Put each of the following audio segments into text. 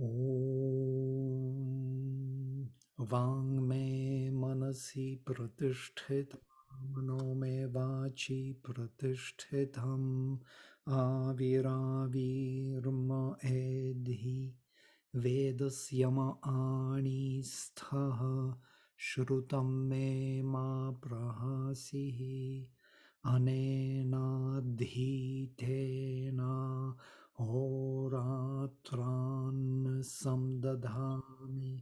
Om Vang me manasi pratishthitam mano me vachi pratishthitam aviravirma edhi vedasyama ani sthaha shrutam me ma prahasihi anenadhitena Horatran samdadhami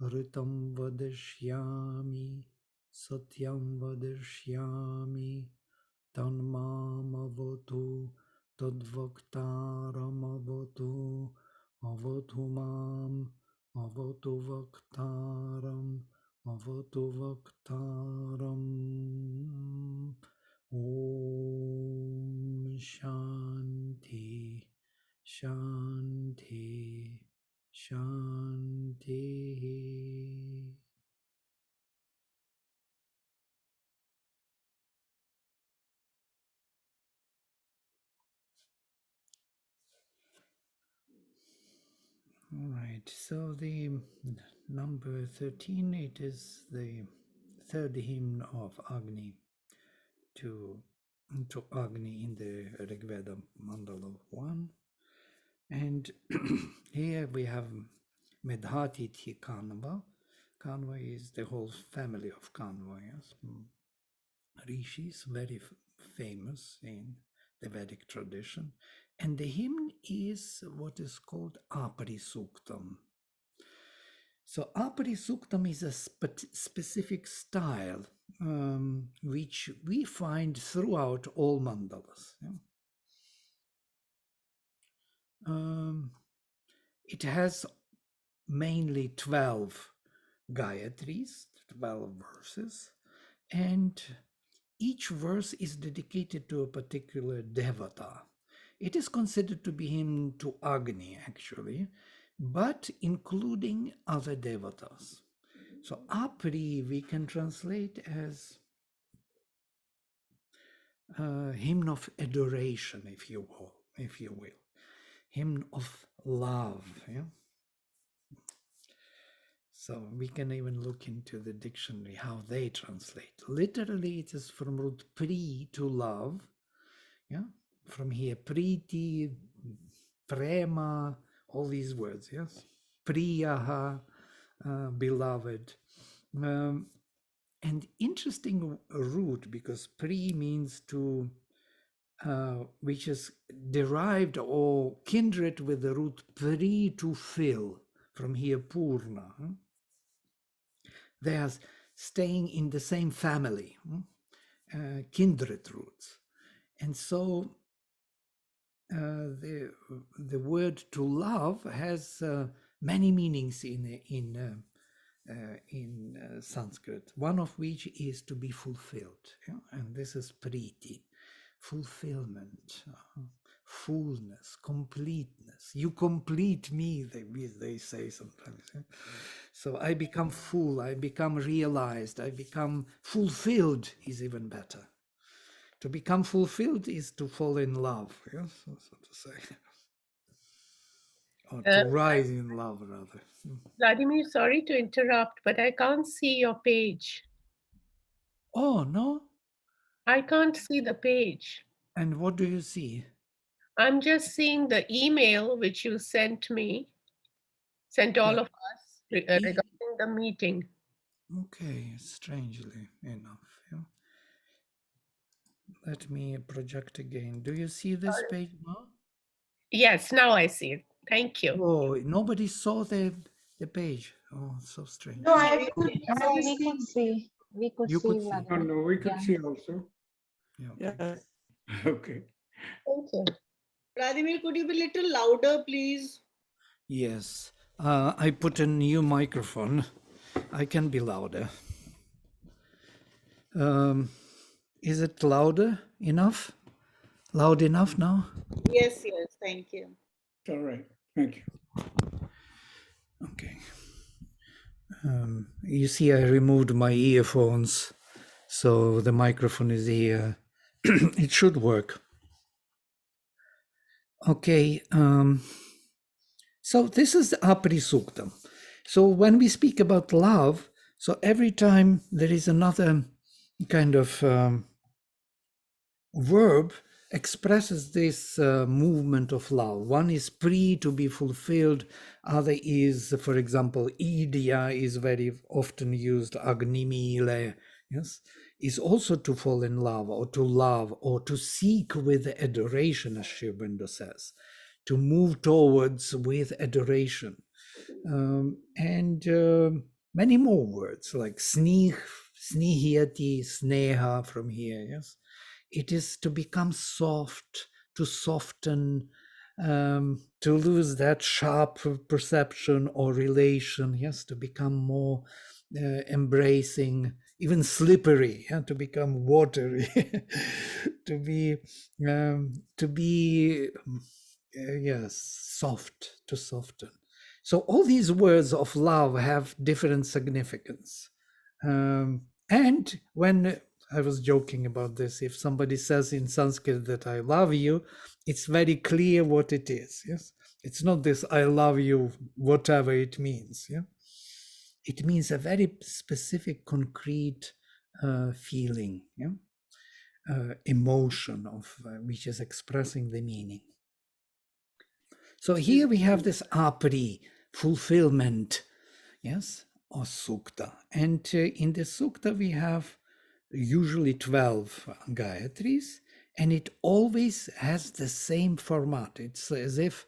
ritam vadishyami satyam vadishyami tanmamavatu tadvaktaramavatu avatu mam avatu vaktaram avatu vaktaram Om Shanti Shanti, Shanti. All right, so the number 13, it is the third hymn of Agni to Agni in the Rig Veda Mandala 1. And here we have Medhati Thi Kanva. Kanva is the whole family of Kanva, yes. Rishis, very famous in the Vedic tradition. And the hymn is what is called Apri Suktam. So Apri Suktam is a specific style which we find throughout all mandalas. Yeah? It has mainly 12 Gayatris, 12 verses, and each verse is dedicated to a particular devata. It is considered to be hymn to Agni, actually, but including other devatas. So Apri we can translate as hymn of adoration, if you will, hymn of love. Yeah. So we can even look into the dictionary how they translate. Literally, it is from root pri, to love. Yeah, from here priti, prema, all these words. Yes, priyaha, beloved. And interesting root, because pri means to, which is derived or kindred with the root pri, to fill, from here purna. They are staying in the same family, kindred roots. And so the word to love has many meanings in Sanskrit, one of which is to be fulfilled. Yeah? And this is priti, fulfillment, fullness, completeness. You complete me, they say sometimes. Yeah? So I become full, I become realized, I become fulfilled is even better. To become fulfilled is to fall in love, yes, so to say. Or to rise in love, rather. Vladimir, sorry to interrupt, but I can't see your page. Oh, no? I can't see the page. And what do you see? I'm just seeing the email which you sent me, sent all of us regarding the meeting. Okay, strangely enough. Yeah. Let me project again. Do you see this page now? Yes, now I see it. Thank you. Oh, nobody saw the page. Oh, so strange. No, we could see. We could You see could see. Vladimir. No, we could Yeah. see also. Yeah, okay. Okay. Thank you. Vladimir, could you be a little louder, please? Yes. I put a new microphone. I can be louder. Is it louder enough? Loud enough now? Yes, thank you. All right. Thank you. Okay. You see, I removed my earphones, so the microphone is here. It should work. Okay. So So this is the Apri Suktam. So when we speak about love, so every time there is another kind of verb expresses this movement of love. One is pre, to be fulfilled. Other is, for example, idia is very often used, agnimile, yes, is also to fall in love or to seek with adoration, as Sri Aurobindo says, to move towards with adoration. And many more words like snih, snihyati, sneha from here, yes. It is to become soft, to soften, to lose that sharp perception or relation, yes, to become more embracing, even slippery, yeah, to become watery, to be, yes, soft, to soften. So all these words of love have different significance. And when I was joking about this, if somebody says in Sanskrit that I love you, it's very clear what it is. Yes, it's not this I love you, whatever it means. Yeah, it means a very specific, concrete feeling, yeah, emotion of which is expressing the meaning. So here we have this apri, fulfillment, yes, or sukta. And in the sukta we have usually 12 gayatris, and it always has the same format. It's as if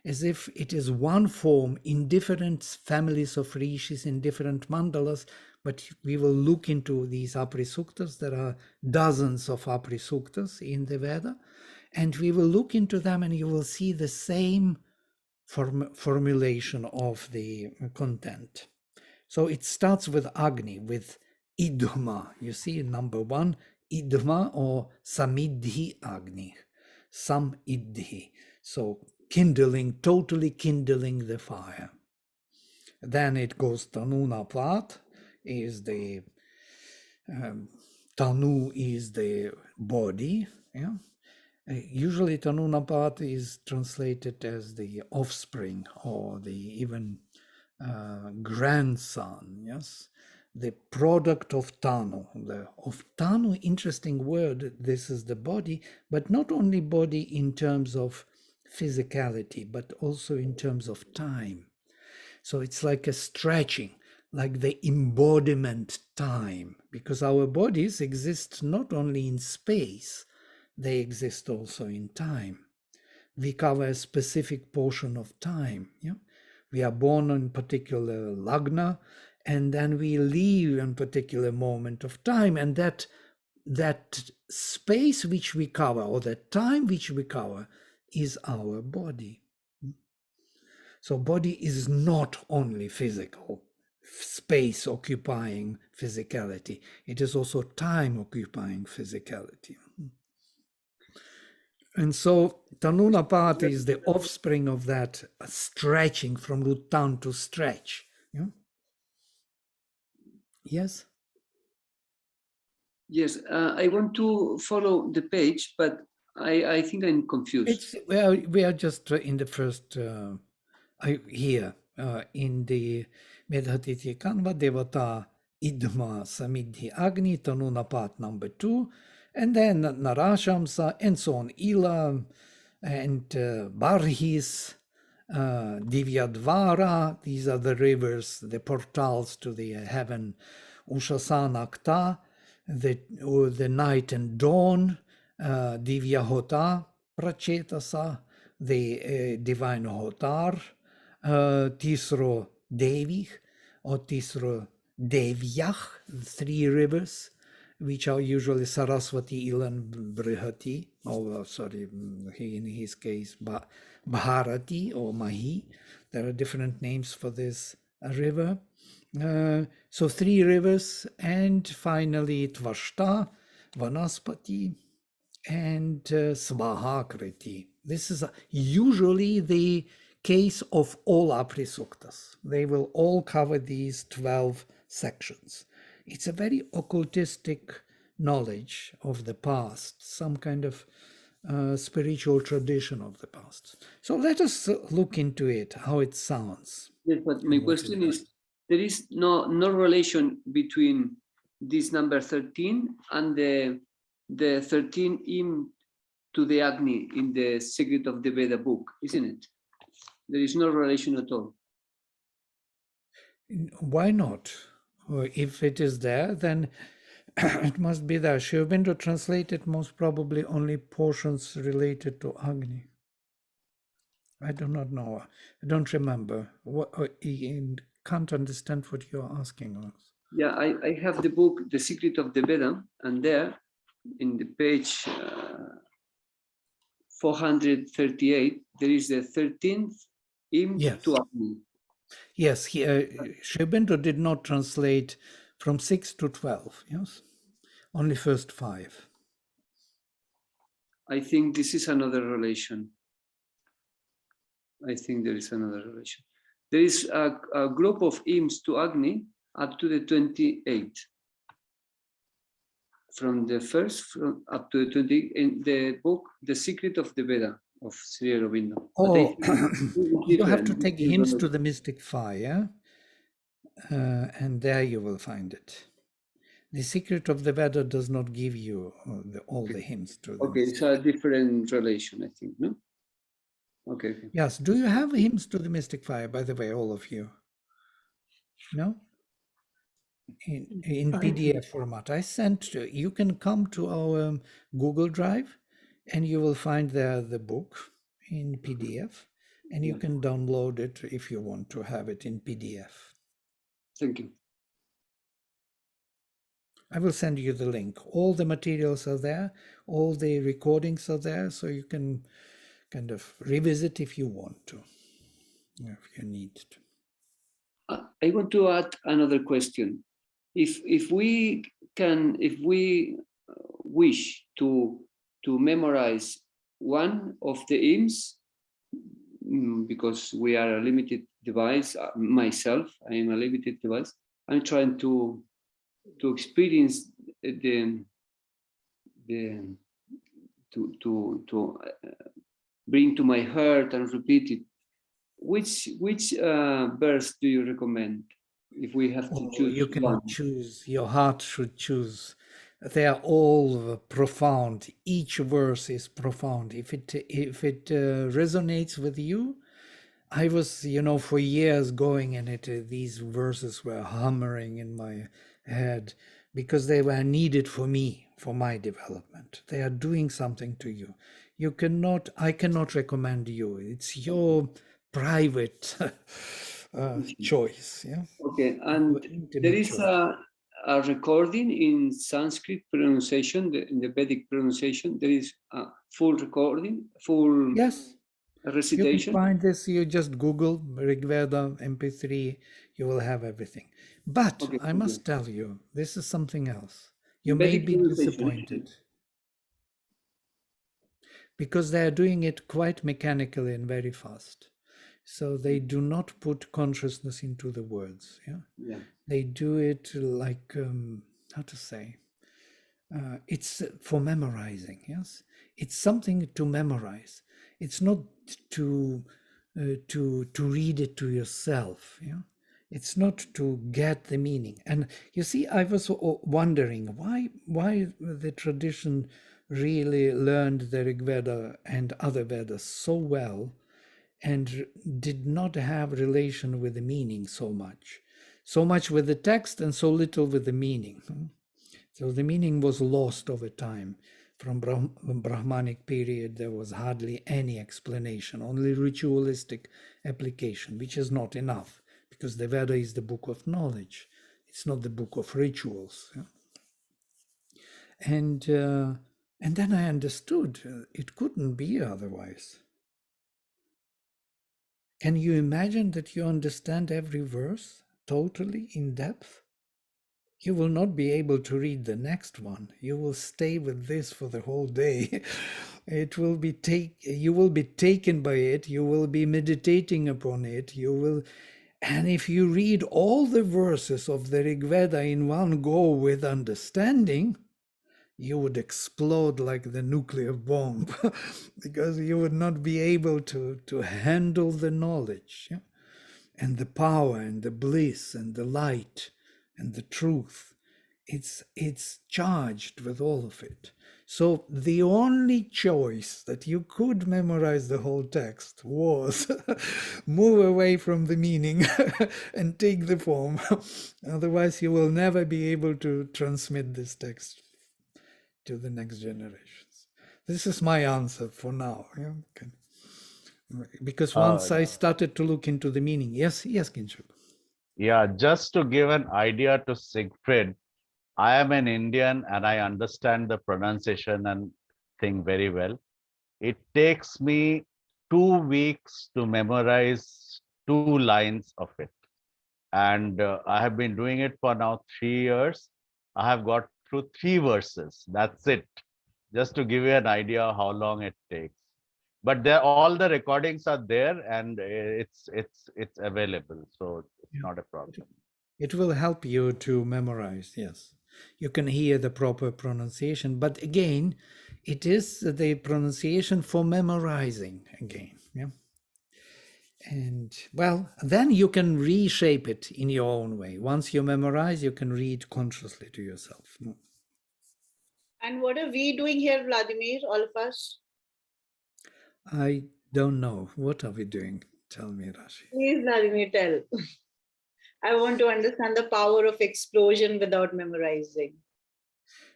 it is one form in different families of rishis, in different mandalas, but we will look into these Apri Suktas. There are dozens of Apri Suktas in the Veda, and we will look into them and you will see the same formulation of the content. So it starts with Agni, with Idhma. You see, number one, Idhma or Samidhi Agni, Samidhi. So kindling, totally kindling the fire. Then it goes Tanunapat, is the Tanu is the body. Yeah. Usually Tanunapat is translated as the offspring or the even grandson, yes, the product of Tanu. Of Tanu, interesting word, this is the body, but not only body in terms of physicality, but also in terms of time. So it's like a stretching, like the embodiment time, because our bodies exist not only in space, they exist also in time. We cover a specific portion of time. Yeah? We are born on particular lagna, and then we leave in particular moment of time, and that space which we cover, or that time which we cover, is our body. So body is not only physical, space occupying physicality. It is also time occupying physicality. And so Tanunapat is the offspring of that stretching from Rutan to stretch. Yeah? Yes? Yes, I want to follow the page, but I think I'm confused. We are just in the first, here, in the Medhatiti Kanva Devata Idma Samidhi Agni Tanunapat number 2, and then Narashamsa, and so on, Ila, and Barhis, Divyadvara, these are the rivers, the portals to the heaven, Ushasanakta, the night and dawn, Divyahota, Prachetasa, the divine Hotar, Tisro Devich, or Tisro Devyach, 3 rivers, which are usually Saraswati, Ilan, Brihati, or sorry, in his case, Bharati or Mahi. There are different names for this river. So 3 rivers, and finally Tvashta, Vanaspati, and Svahakriti. This is usually the case of all Apri Suktas. They will all cover these 12 sections. It's a very occultistic knowledge of the past, some kind of spiritual tradition of the past. So let us look into it, how it sounds. Yes, but my and what question it is, there is no relation between this number 13 and the 13 hymn to the Agni in the Secret of the Veda book, isn't it? There is no relation at all. Why not? If it is there, then it must be there. Sri Aurobindo translated most probably only portions related to Agni. I do not know. I don't remember. Can't understand what you're asking us. Yeah, I have the book, The Secret of the Veda, and there in the page 438, there is the 13th hymn Yes. to Agni. Yes, Sri Aurobindo did not translate from 6 to 12, yes? Only first 5. I think this is another relation. I think there is another relation. There is a group of hymns to Agni up to the 28th. From the first up to the 20 in the book, The Secret of the Veda of Sri Aurobindo. Oh, you have to take hymns to the mystic fire, and there you will find it. The Secret of the Veda does not give you all the hymns to the Okay, it's a different relation, I think, no? Okay. Yes, do you have hymns to the mystic fire, by the way, all of you? No? In PDF format. I sent, you can come to our Google Drive and you will find there the book in PDF and you can download it if you want to have it in PDF. Thank you. I will send you the link. All the materials are there, all the recordings are there, so you can kind of revisit if you want to, if you need to. I want to add another question. If we wish to memorize one of the hymns, because we are a limited device, myself, I am a limited device, I'm trying to experience to bring to my heart and repeat it. Which verse do you recommend if we have to choose? You cannot one? choose. Your heart should choose. They are all profound. Each verse is profound. If it resonates with you, I was, for years going in it. These verses were hammering in my head because they were needed for me, for my development. They are doing something to you. I cannot recommend you. It's your private choice. Yeah. Okay, and there is a recording in Sanskrit pronunciation, in the Vedic pronunciation. There is a full recording, full Yes. recitation. You can find this. You just Google Rig Veda MP3. You will have everything. But Okay, I must tell you, this is something else. You Vedic may be disappointed because they are doing it quite mechanically and very fast. So they do not put consciousness into the words. Yeah. They do it like how to say. It's for memorizing. Yes, it's something to memorize. It's not to read it to yourself. Yeah, it's not to get the meaning. And you see, I was wondering why the tradition really learned the Rig Veda and other Vedas so well and did not have relation with the meaning so much with the text and so little with the meaning. So the meaning was lost over time. From Brahmanic period, there was hardly any explanation, only ritualistic application, which is not enough, because the Veda is the book of knowledge. It's not the book of rituals. Yeah? And then I understood it couldn't be otherwise. Can you imagine that you understand every verse totally in depth? You will not be able to read the next one. You will stay with this for the whole day. You will be taken by it. You will be meditating upon it. And if you read all the verses of the Rig Veda in one go with understanding, you would explode like the nuclear bomb because you would not be able to handle the knowledge, yeah? And the power and the bliss and the light and the truth. It's charged with all of it. So the only choice that you could memorize the whole text was move away from the meaning and take the form. Otherwise, you will never be able to transmit this text to the next generations. This is my answer for now. Yeah? Okay. Because once I started to look into the meaning, yes, Kinshuk. Yeah, just to give an idea to Siegfried, I am an Indian and I understand the pronunciation and thing very well. It takes me 2 weeks to memorize 2 lines of it. And I have been doing it for now 3 years. I have got through 3 verses. That's it. Just to give you an idea how long it takes. But all the recordings are there, and it's available, so it's Yeah. not a problem. It will help you to memorize, yes. You can hear the proper pronunciation, but again, it is the pronunciation for memorizing again. Yeah. And well, then you can reshape it in your own way. Once you memorize, you can read consciously to yourself. And what are we doing here, Vladimir, all of us? I don't know. What are we doing? Tell me, Rashi. Please, Vladimir, tell. I want to understand the power of explosion without memorizing.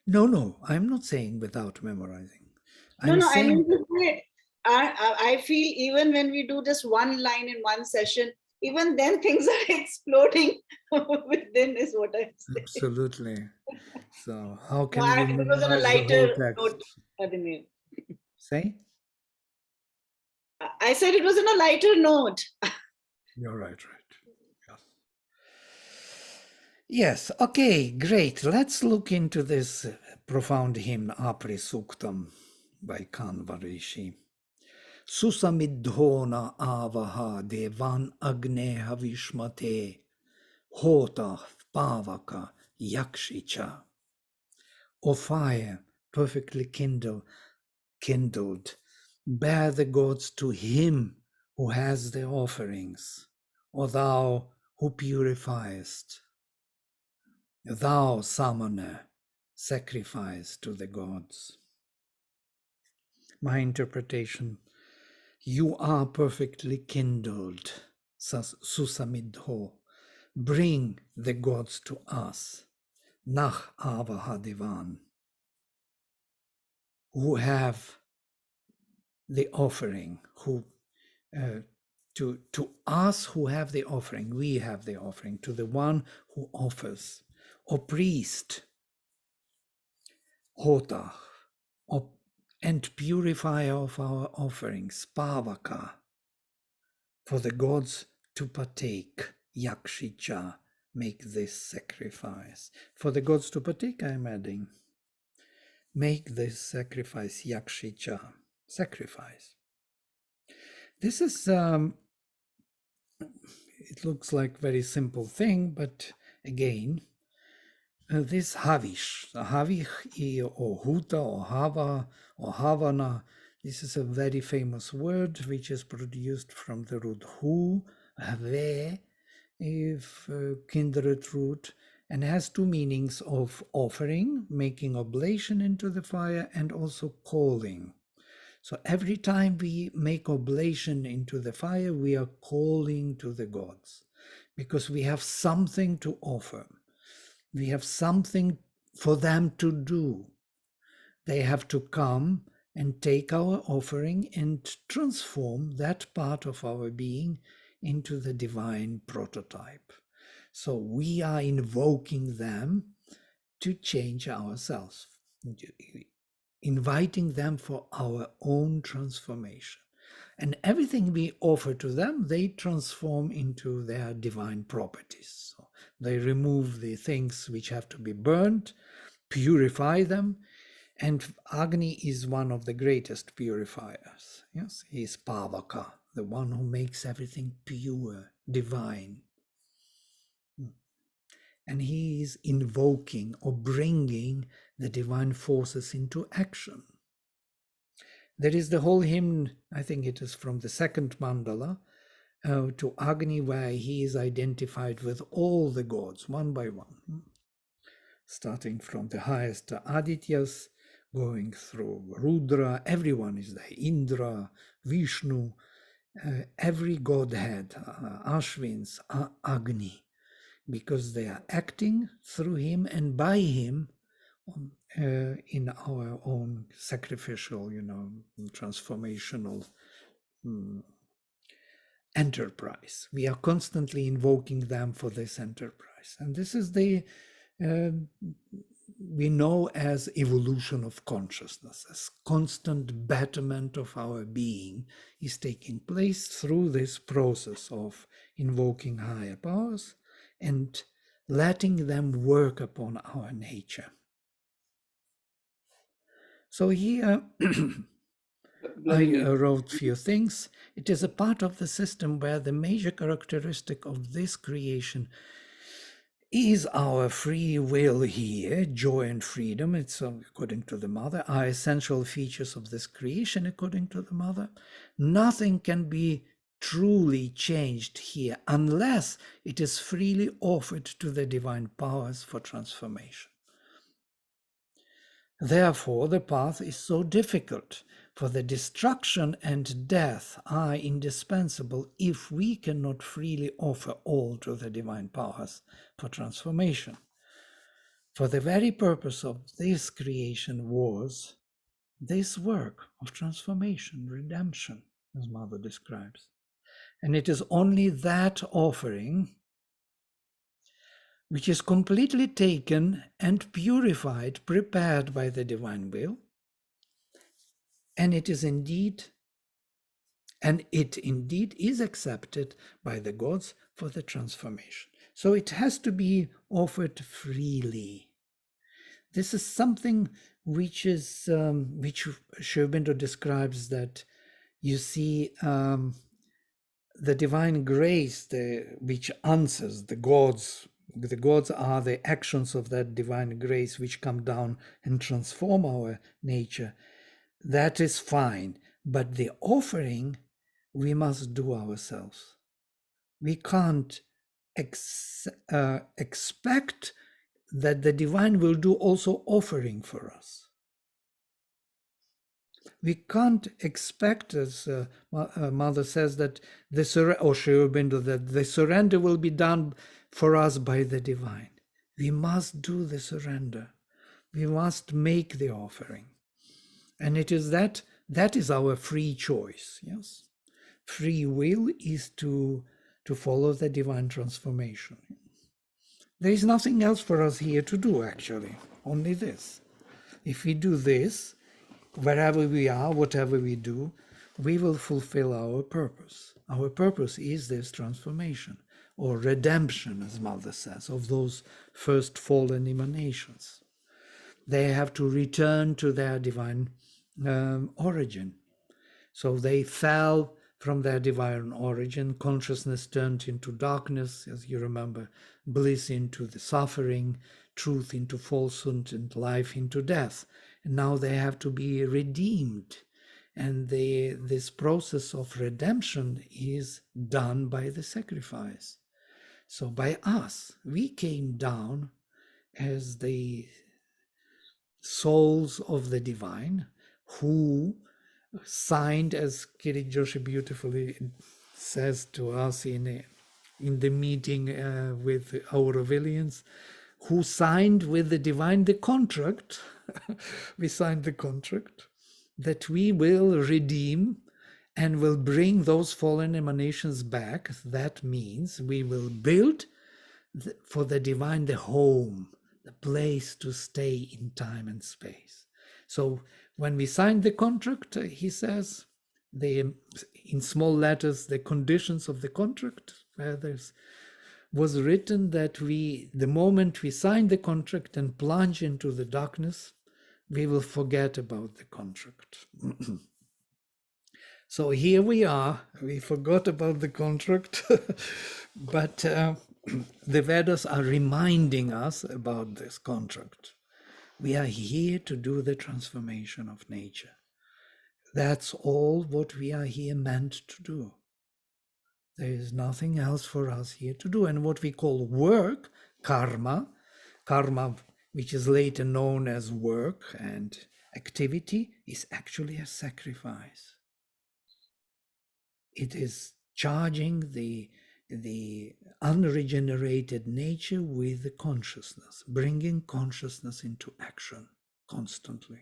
No, I'm not saying without memorizing. No, I'm no, I saying mean to say, I feel even when we do just one line in one session, even then things are exploding within, is what I'm saying. absolutely. So how can No, you it was on a memorize the whole lighter text? note, Vladimir. Say? I said it was on a lighter note. You're right. Yes. Yes, okay, great. Let's look into this profound hymn, Apri Suktam, by Kanva Rishi. Susamidhona avaha devan agneha vishmate hota pavaka yakshicha. O fire, perfectly kindled, bear the gods to him who has the offerings, O thou who purifiest. Thou, summoner, sacrifice to the gods. My interpretation, you are perfectly kindled, Susamidho. Bring the gods to us, Nach Avahadivan, who have the offering, who to us who have the offering, we have the offering, to the one who offers, O priest, Hotah, and purifier of our offerings, Pavaka, for the gods to partake, Yakshicha, make this sacrifice. For the gods to partake, I'm adding, make this sacrifice, Yakshicha, sacrifice. This is, it looks like very simple thing, but again, this Havish, or Huta, or Hava, or Havana, this is a very famous word which is produced from the root hu, have, if kindred root, and has two meanings of offering, making oblation into the fire, and also calling. So every time we make oblation into the fire, we are calling to the gods because we have something to offer. We have something for them to do. They have to come and take our offering and transform that part of our being into the divine prototype. So we are invoking them to change ourselves, inviting them for our own transformation. And everything we offer to them, they transform into their divine properties. So they remove the things which have to be burnt, purify them, and Agni is one of the greatest purifiers. Yes, he is Pavaka, the one who makes everything pure, divine. and he is invoking or bringing the divine forces into action. There is the whole hymn, I think it is from the second mandala, to Agni, where he is identified with all the gods, one by one, starting from the highest Adityas, going through Rudra, everyone is there, Indra, Vishnu, every godhead, Ashwins, Agni, because they are acting through him and by him in our own sacrificial, transformational enterprise. We are constantly invoking them for this enterprise. And this is we know as evolution of consciousness, as constant betterment of our being is taking place through this process of invoking higher powers and letting them work upon our nature. So here I wrote few things. It is a part of the system where the major characteristic of this creation is our free will here, joy and freedom. It's according to the mother, are essential features of this creation according to the mother. Nothing can be truly changed here unless it is freely offered to the divine powers for transformation. Therefore, the path is so difficult, for the destruction and death are indispensable if we cannot freely offer all to the divine powers for transformation. For the very purpose of this creation was this work of transformation, redemption, as Mother describes. And it is only that offering which is completely taken and purified, prepared by the divine will, and it indeed is accepted by the gods for the transformation. So it has to be offered freely. This is something which is which Sri Aurobindo describes, that you see the divine grace, which answers the gods. The gods are the actions of that divine grace which come down and transform our nature. That is fine, but the offering we must do ourselves. We can't expect that the divine will do also offering for us. We can't expect, as Mother says, that the surrender will be done for us by the divine. We must do the surrender. We must make the offering. And it is that is our free choice. Yes, free will is to follow the divine transformation. There is nothing else for us here to do, actually, only this. If we do this, wherever we are, whatever we do, we will fulfill our purpose. Our purpose is this transformation, or redemption, as Mother says, of those first fallen emanations. They have to return to their divine origin. So they fell from their divine origin. Consciousness turned into darkness, as you remember, bliss into the suffering, truth into falsehood, and life into death. And now they have to be redeemed. And this process of redemption is done by the sacrifice. So by us, we came down as the souls of the divine, who signed, as Kirit Joshi beautifully says to us in the meeting with Aurovillians, who signed with the divine the contract. We signed the contract that we will redeem and will bring those fallen emanations back. That means we will build for the divine the home, the place to stay in time and space. So when we signed the contract, he says, in small letters, the conditions of the contract, where there's was written that the moment we sign the contract and plunge into the darkness, we will forget about the contract. So here we are, we forgot about the contract, but the Vedas are reminding us about this contract. We are here to do the transformation of nature. That's all what we are here meant to do. There is nothing else for us here to do. And what we call work, karma, which is later known as work and activity, is actually a sacrifice. It is charging the unregenerated nature with the consciousness, bringing consciousness into action constantly.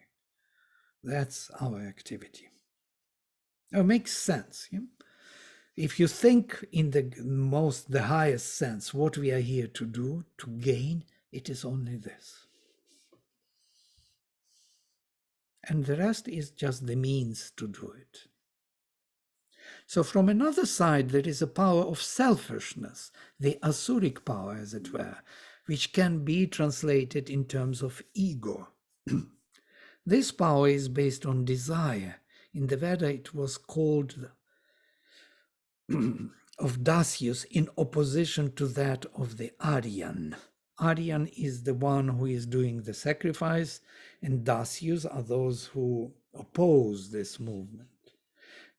That's our activity. It makes sense. Yeah? If you think in the highest sense, what we are here to do, to gain, it is only this. And the rest is just the means to do it. So from another side, there is a power of selfishness, the asuric power, as it were, which can be translated in terms of ego. This power is based on desire. In the Veda, it was called of Dasyus in opposition to that of the Aryan. Aryan is the one who is doing the sacrifice, and Dasyus are those who oppose this movement.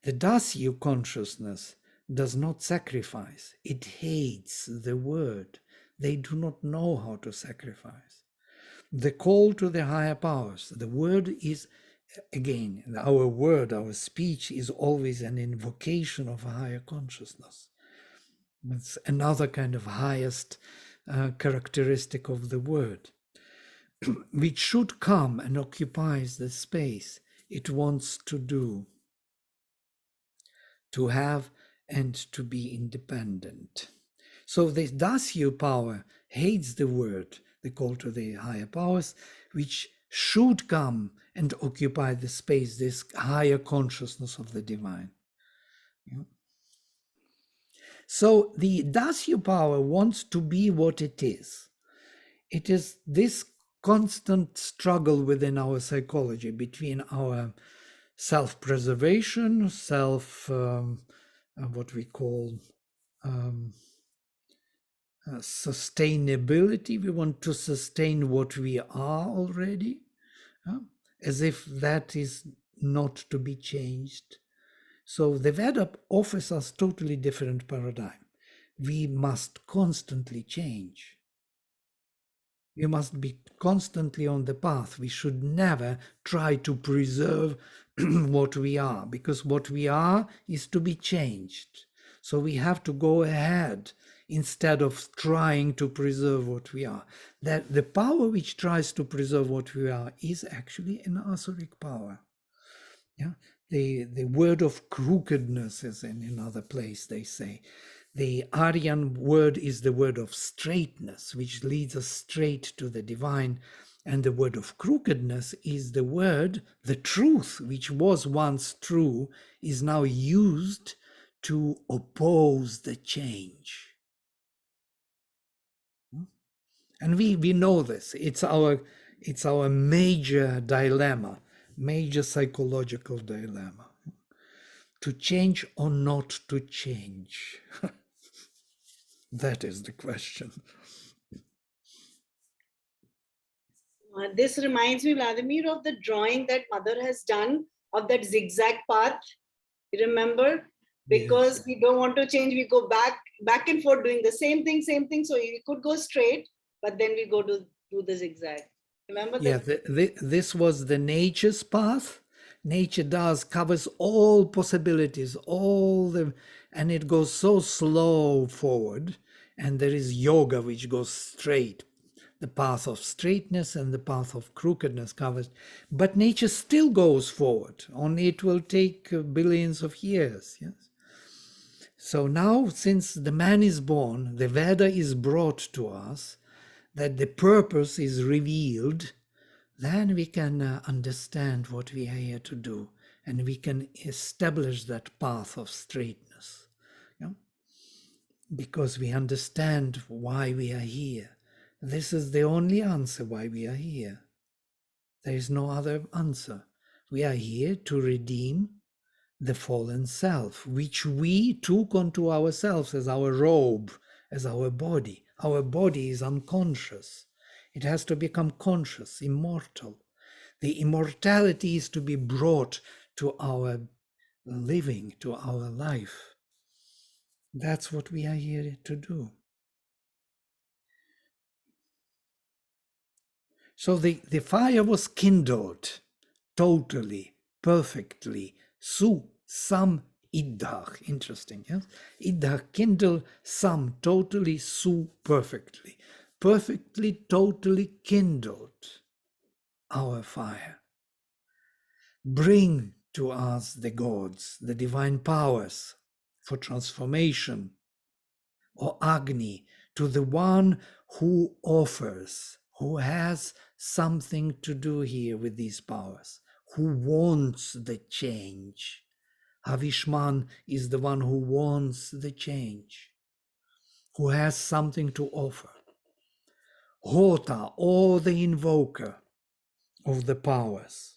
The Dasyu consciousness does not sacrifice. It hates the word. They do not know how to sacrifice. The call to the higher powers, the word is, again, our word, our speech is always an invocation of a higher consciousness. It's another kind of highest characteristic of the word, which should come and occupies the space it wants to do, to have and to be independent. So the Dasyu power hates the word, the call to the higher powers, which should come and occupy the space, this higher consciousness of the divine. Yeah. So the Dasyu power wants to be what it is. It is this constant struggle within our psychology between our self-preservation, what we call sustainability. We want to sustain what we are already, as if that is not to be changed. So the Veda offers us totally different paradigm. We must constantly change. We must be constantly on the path. We should never try to preserve what we are, because what we are is to be changed. So we have to go ahead instead of trying to preserve what we are. That the power which tries to preserve what we are is actually an asuric power. Yeah, the word of crookedness is in another place, they say. The Aryan word is the word of straightness, which leads us straight to the divine. And the word of crookedness is the word, the truth, which was once true, is now used to oppose the change. And we know this. It's our major dilemma, major psychological dilemma. To change or not to change? That is the question. This reminds me, Vladimir, of the drawing that mother has done of that zigzag path. You remember? Because Yes. we don't want to change, we go back and forth doing the same thing. So we could go straight, but then we go to do the zigzag. Remember that? Yeah, this was the nature's path. Nature covers all possibilities, and it goes so slow forward. And there is yoga, which goes straight. The path of straightness and the path of crookedness covers. But nature still goes forward, only it will take billions of years. Yes. So now, since the man is born, the Veda is brought to us, that the purpose is revealed, then we can understand what we are here to do, and we can establish that path of straightness. Yeah? Because we understand why we are here. This is the only answer why we are here. There is no other answer. We are here to redeem the fallen self, which we took onto ourselves as our robe, as our body. Our body is unconscious. It has to become conscious, immortal. The immortality is to be brought to our living, to our life. That's what we are here to do. So the fire was kindled totally, perfectly. Sam idach. Interesting, yes? Idach, kindle sam, totally, perfectly. Perfectly, totally kindled our fire. Bring to us the gods, the divine powers for transformation, or Agni, to the one who offers, who has something to do here with these powers, who wants the change. Havishman is the one who wants the change, who has something to offer. Hota, or the invoker of the powers.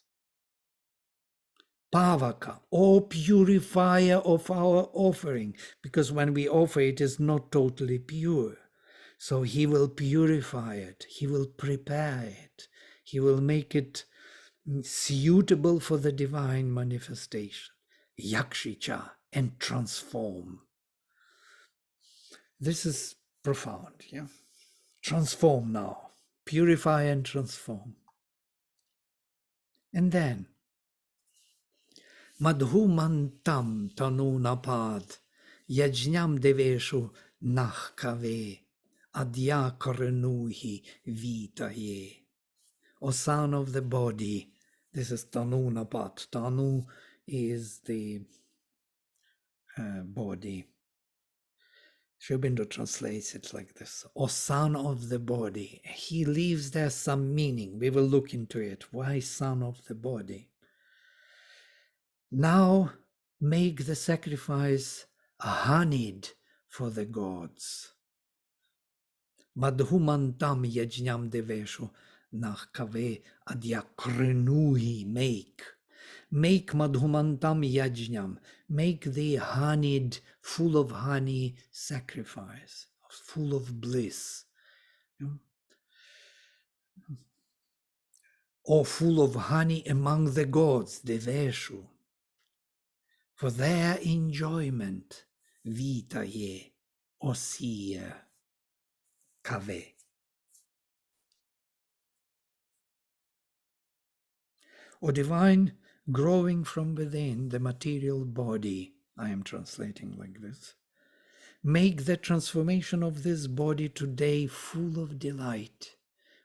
Pavaka, or purifier of our offering, because when we offer it is not totally pure. So he will purify it, he will prepare it, he will make it suitable for the divine manifestation. Yakshicha, and transform. This is profound, yeah? Transform now, purify and transform. And then, Madhumantam tanunapad, yajñam deveshu nachkave, adhyakarenuhi vitaye. O son of the body, this is tanunapat. Tanu is the body. Sri Aurobindo translates it like this. O son of the body. He leaves there some meaning. We will look into it. Why son of the body? Now make the sacrifice honeyed for the gods. Madhumantam yajñam deveshu nach kave adyakrenuhi make. Make madhumantam yajñam. Make the honeyed, full of honey sacrifice, full of bliss. Or full of honey among the gods, deveshu. For their enjoyment, vitaye, osia, kave. O divine, growing from within the material body, I am translating like this. Make the transformation of this body today full of delight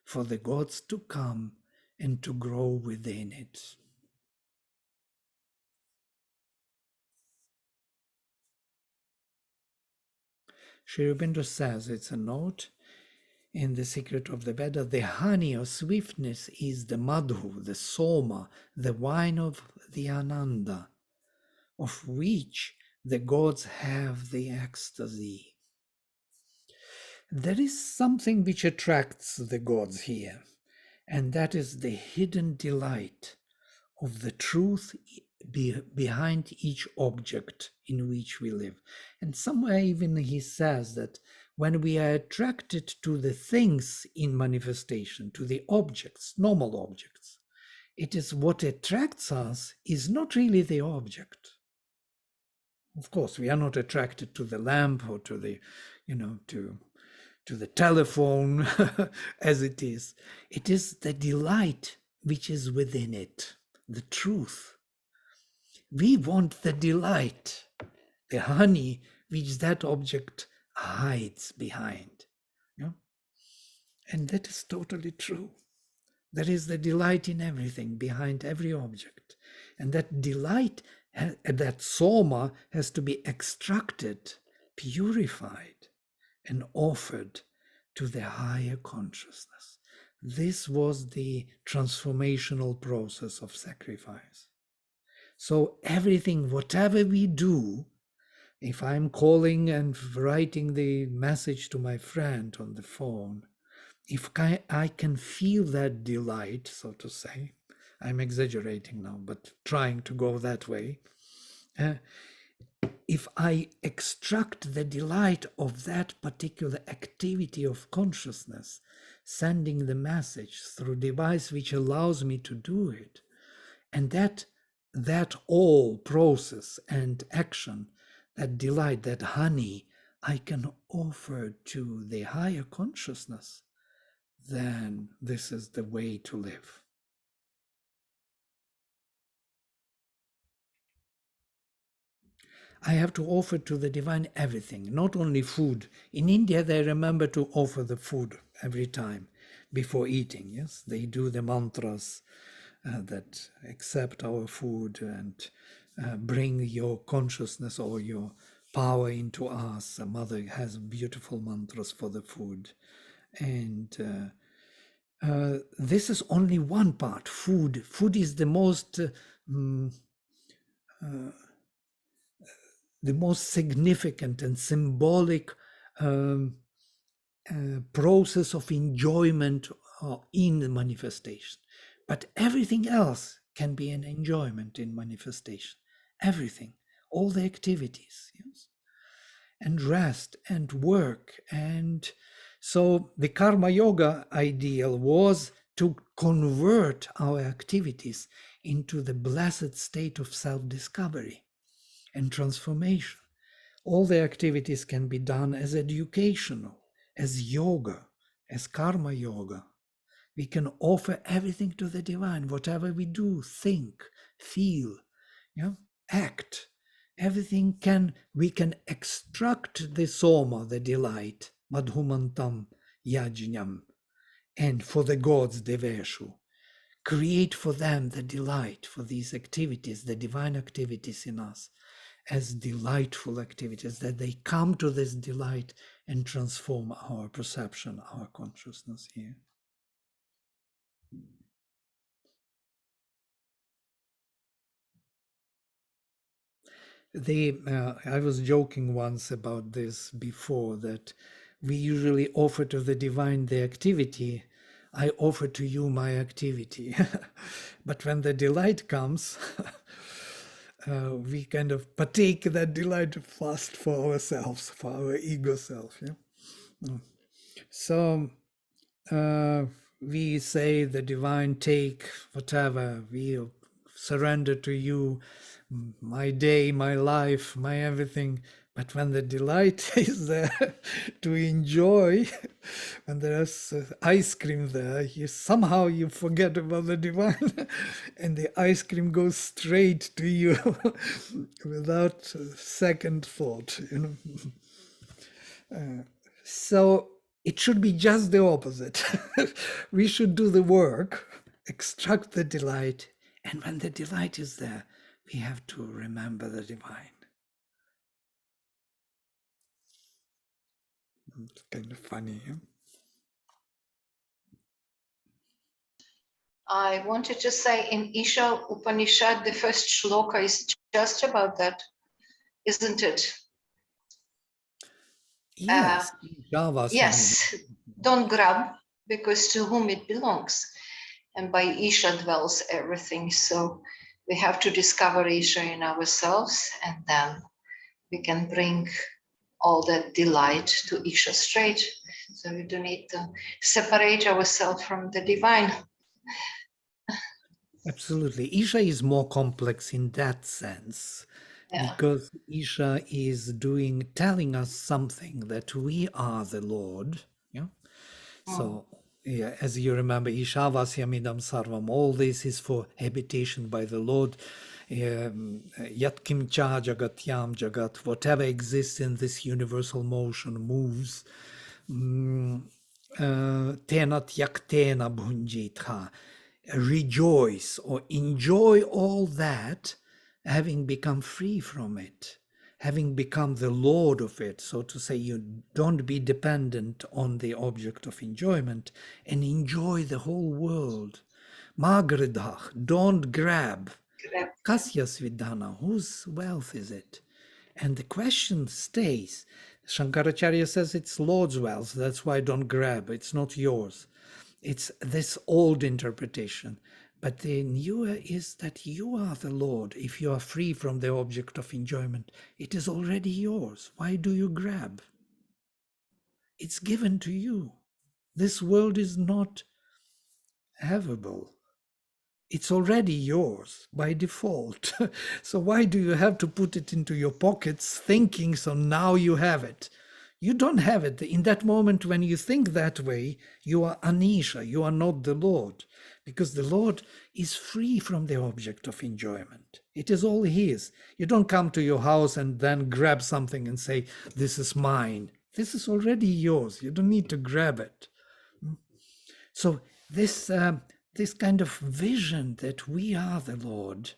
for the gods to come and to grow within it. Sri Aurobindo says, it's a note in the secret of the Veda, the honey of swiftness is the madhu, the soma, the wine of the ananda, of which the gods have the ecstasy. There is something which attracts the gods here, and that is the hidden delight of the truth behind each object in which we live. And somewhere even he says that when we are attracted to the things in manifestation, to the objects, normal objects, it is what attracts us is not really the object. Of course, we are not attracted to the lamp or to the, to the telephone as it is. It is the delight which is within it, the truth. We want the delight, the honey which that object hides behind. And that is totally true. There is the delight in everything, behind every object. And that delight, that soma, has to be extracted, purified, and offered to the higher consciousness. This was the transformational process of sacrifice. So everything, whatever we do, if I'm calling and writing the message to my friend on the phone, if I can feel that delight, so to say, I'm exaggerating now, but trying to go that way, if I extract the delight of that particular activity of consciousness, sending the message through device which allows me to do it, and that all process and action, that delight, that honey, I can offer to the higher consciousness, then this is the way to live. I have to offer to the divine everything, not only food. In India, they remember to offer the food every time before eating. Yes, they do the mantras that accept our food and bring your consciousness or your power into us. A mother has beautiful mantras for the food. And this is only one part, food. Food is the most significant and symbolic process of enjoyment in the manifestation. But everything else can be an enjoyment in manifestation. Everything, all the activities, yes, and rest and work. And so the karma yoga ideal was to convert our activities into the blessed state of self-discovery and transformation. All the activities can be done as educational, as yoga, as karma yoga. We can offer everything to the divine, whatever we do, think, feel, act. Everything we can extract the soma, the delight, madhumantam yajñam, and for the gods, deveshu. Create for them the delight for these activities, the divine activities in us, as delightful activities, that they come to this delight and transform our perception, our consciousness here. I was joking once about this before, that we usually offer to the divine the activity. I offer to you my activity. But when the delight comes, we kind of partake that delight fast for ourselves, for our ego self. Yeah? So we say the divine, take whatever, we surrender to you my day, my life, my everything. But when the delight is there to enjoy, when there's ice cream there, somehow you forget about the divine and the ice cream goes straight to you without second thought, So it should be just the opposite. We should do the work, extract the delight, and when the delight is there, we have to remember the divine. It's kind of funny. Yeah? I wanted to say in Isha Upanishad, the first shloka is just about that, isn't it? Yes. Yes, don't grab, because to whom it belongs. And by Isha dwells everything. So we have to discover Isha in ourselves, and then we can bring all that delight to Isha straight. So we don't need to separate ourselves from the divine. Absolutely. Isha is more complex in that sense, because Isha is telling us something, that we are the Lord. Yeah. So yeah, as you remember, Ishavasyamidam sarvam, all this is for habitation by the Lord. Yat kimcha jagatyam jagat, whatever exists in this universal motion moves. Tenat yaktena bhunjitha, rejoice or enjoy all that, having become free from it, having become the lord of it, so to say. You don't be dependent on the object of enjoyment, and enjoy the whole world. Magridach, don't grab. Kasyas vidhana, whose wealth is it? And the question stays. Shankaracharya says it's Lord's wealth, that's why don't grab, it's not yours. It's this old interpretation. But the newer is that you are the Lord. If you are free from the object of enjoyment, it is already yours. Why do you grab? It's given to you. This world is not havable. It's already yours by default. So why do you have to put it into your pockets thinking so now you have it? You don't have it. In that moment when you think that way, you are Anisha, you are not the Lord, because the Lord is free from the object of enjoyment. It is all his. You don't come to your house and then grab something and say, this is mine. This is already yours. You don't need to grab it. So this kind of vision that we are the Lord,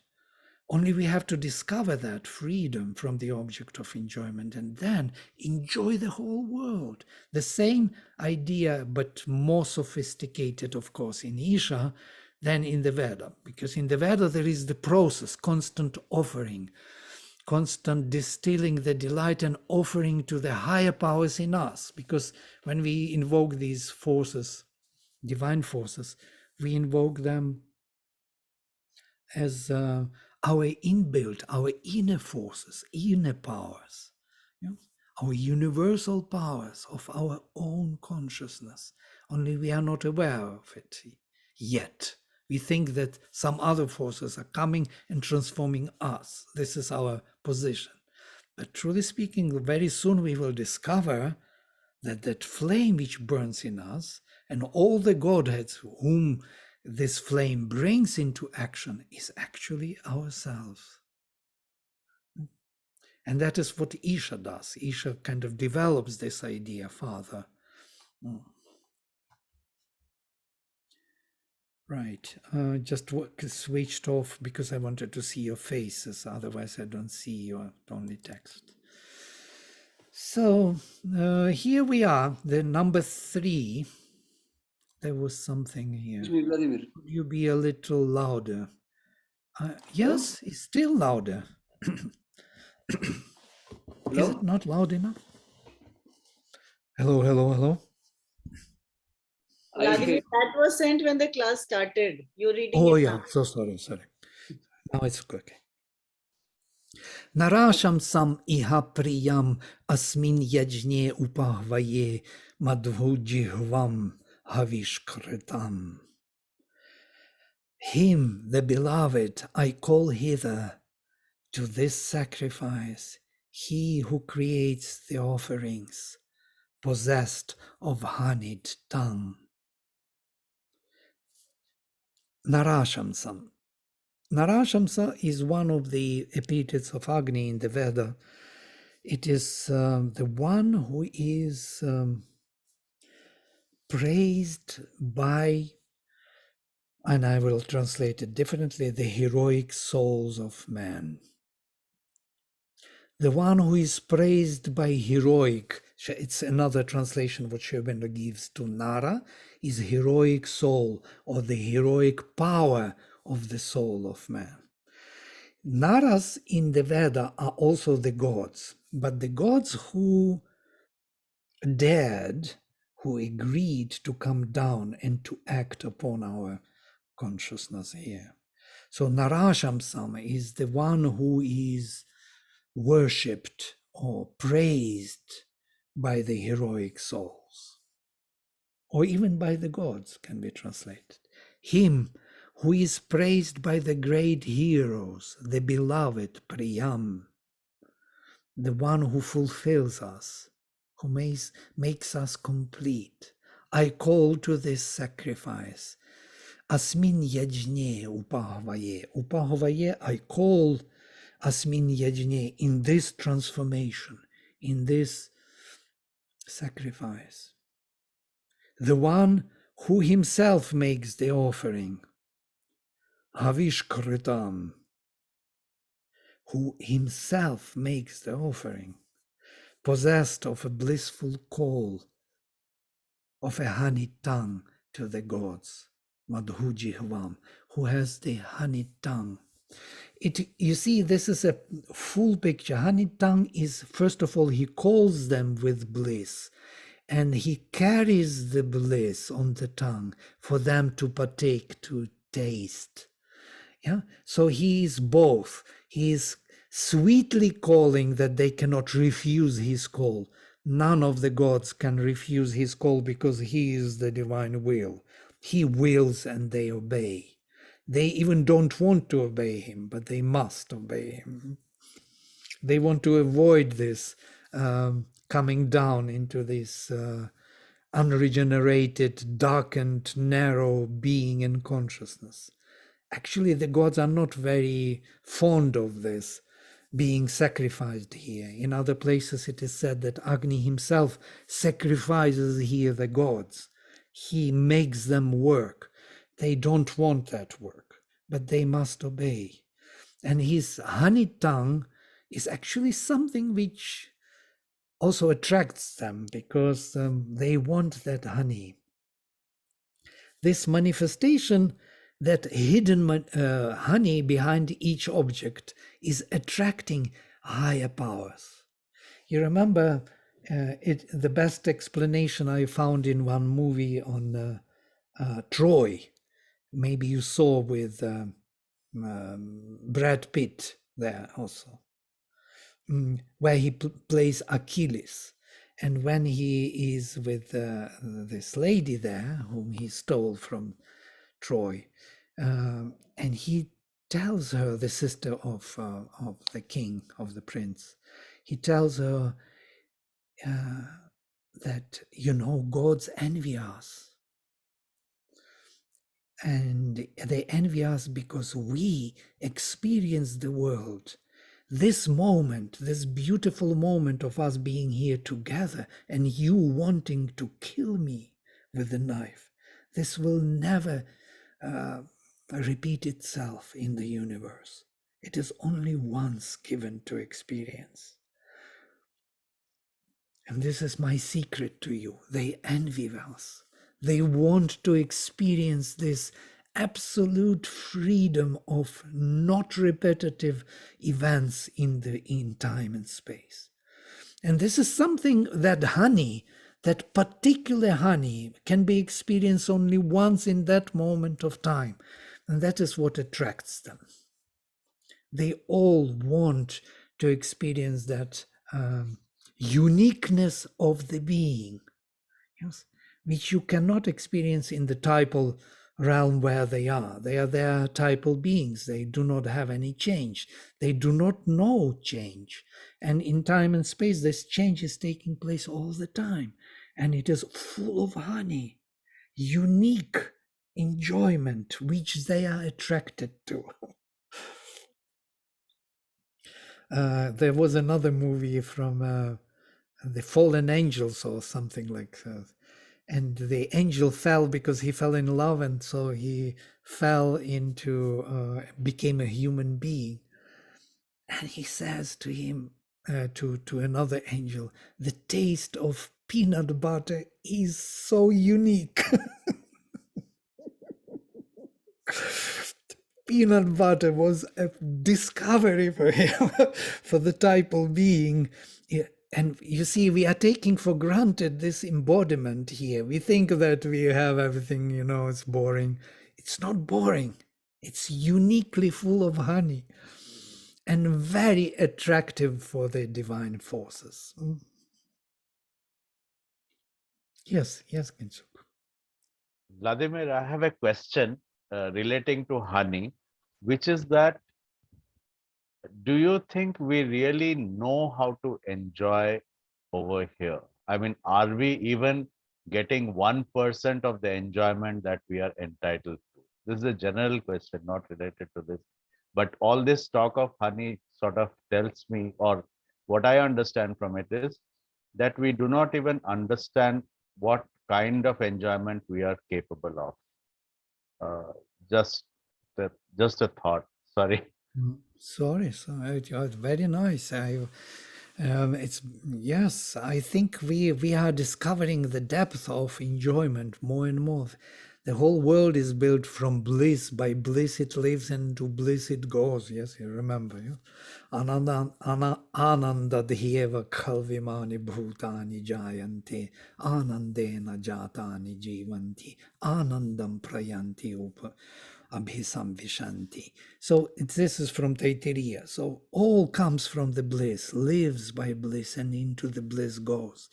only we have to discover that freedom from the object of enjoyment and then enjoy the whole world. The same idea, but more sophisticated, of course, in Isha than in the Veda, because in the Veda there is the process, constant offering, constant distilling the delight and offering to the higher powers in us, because when we invoke these forces, divine forces, we invoke them as our inbuilt, our inner forces, inner powers, you know, our universal powers of our own consciousness. Only we are not aware of it yet. We think that some other forces are coming and transforming us. This is our position. But truly speaking, very soon we will discover that flame which burns in us and all the Godheads whom this flame brings into action is actually ourselves. And that is what Isha does. Isha kind of develops this idea further. Right. Just switched off because I wanted to see your faces. Otherwise, I don't see your only text. So here we are, the number 3. There was something here. Excuse me, Vladimir. Could you be a little louder? Yes, it's still louder. Is it not loud enough? Hello, hello, hello. Vladimir, that was sent when the class started. You're reading Oh, it yeah. now. So sorry. Now it's okay. Narasham sam iha priyam asmin yajne upahvaye madhujihvam havishkritam. Him, the beloved, I call hither to this sacrifice, he who creates the offerings, possessed of honeyed tongue. Narashamsam. Narashamsa is one of the epithets of Agni in the Veda. It is the one who is praised by, and I will translate it differently, the heroic souls of man. The one who is praised by heroic, it's another translation what Sri Aurobindo gives to Nara, is heroic soul or the heroic power of the soul of man. Naras in the Veda are also the gods, but the gods who dared, who agreed to come down and to act upon our consciousness here. So Narashamsam is the one who is worshipped or praised by the heroic souls, or even by the gods can be translated. Him who is praised by the great heroes, the beloved Priyam, the one who fulfills us, who makes us complete. I call to this sacrifice. Asmin yajne upahvaye. Upahvaye, I call Asmin yajne, in this transformation, in this sacrifice. The one who himself makes the offering. Havishkritam, who himself makes the offering, possessed of a blissful call, of a honeyed tongue to the gods, Madhujihvam, who has the honeyed tongue. You see, this is a full picture. Honeyed tongue is, first of all, he calls them with bliss, and he carries the bliss on the tongue for them to partake, to taste. Yeah, so he is both. He is sweetly calling that they cannot refuse his call. None of the gods can refuse his call because he is the divine will. He wills and they obey. They even don't want to obey him, but they must obey him. They want to avoid this coming down into this unregenerated, darkened, narrow being and consciousness. Actually, the gods are not very fond of this being sacrificed here. In other places, it is said that Agni himself sacrifices here the gods. He makes them work. They don't want that work, but they must obey. And his honey tongue is actually something which also attracts them because they want that honey. This manifestation, that hidden honey behind each object, is attracting higher powers. You remember the best explanation I found in one movie on Troy. Maybe you saw with Brad Pitt there also, where he plays Achilles. And when he is with this lady there, whom he stole from Troy, and he tells her, the sister of the king, of the prince, he tells her that, you know, gods envy us. And they envy us because we experience the world. This moment, this beautiful moment of us being here together and you wanting to kill me with the knife, this will never repeat itself in the universe. It is only once given to experience. And this is my secret to you. They envy us. They want to experience this absolute freedom of not repetitive events in time and space. And this is something that honey, that particular honey, can be experienced only once in that moment of time. And that is what attracts them. They all want to experience that uniqueness of the being, yes, which you cannot experience in the typal realm where they are. They are their typal beings. They do not have any change. They do not know change. And in time and space, this change is taking place all the time. And it is full of honey, unique enjoyment, which they are attracted to. There was another movie from The Fallen Angels or something like that. And the angel fell because he fell in love, and so he fell into, became a human being. And he says to him, to another angel, the taste of peanut butter is so unique. Peanut butter was a discovery for him, for the typal being. And you see, we are taking for granted this embodiment here. We think that we have everything, you know, it's boring. It's not boring. It's uniquely full of honey and very attractive for the divine forces. Yes, Kinshuk. Vladimir, I have a question relating to honey, which is that, do you think we really know how to enjoy over here? I mean, are we even getting 1% of the enjoyment that we are entitled to? This is a general question, not related to this. But all this talk of honey sort of tells me, or what I understand from it is, that we do not even understand what kind of enjoyment we are capable of. Just a thought. Sorry. Sorry, it's very nice. It's yes. I think we are discovering the depth of enjoyment more and more. The whole world is built from bliss. By bliss it lives, and to bliss it goes. Yes, you remember. Yeah? Ananda dhyeva khalvimani bhutani jayante anandena jatani jivanti anandam prayanti abhisamvishanti. So this is from Taittiriya. So all comes from the bliss, lives by bliss, and into the bliss goes.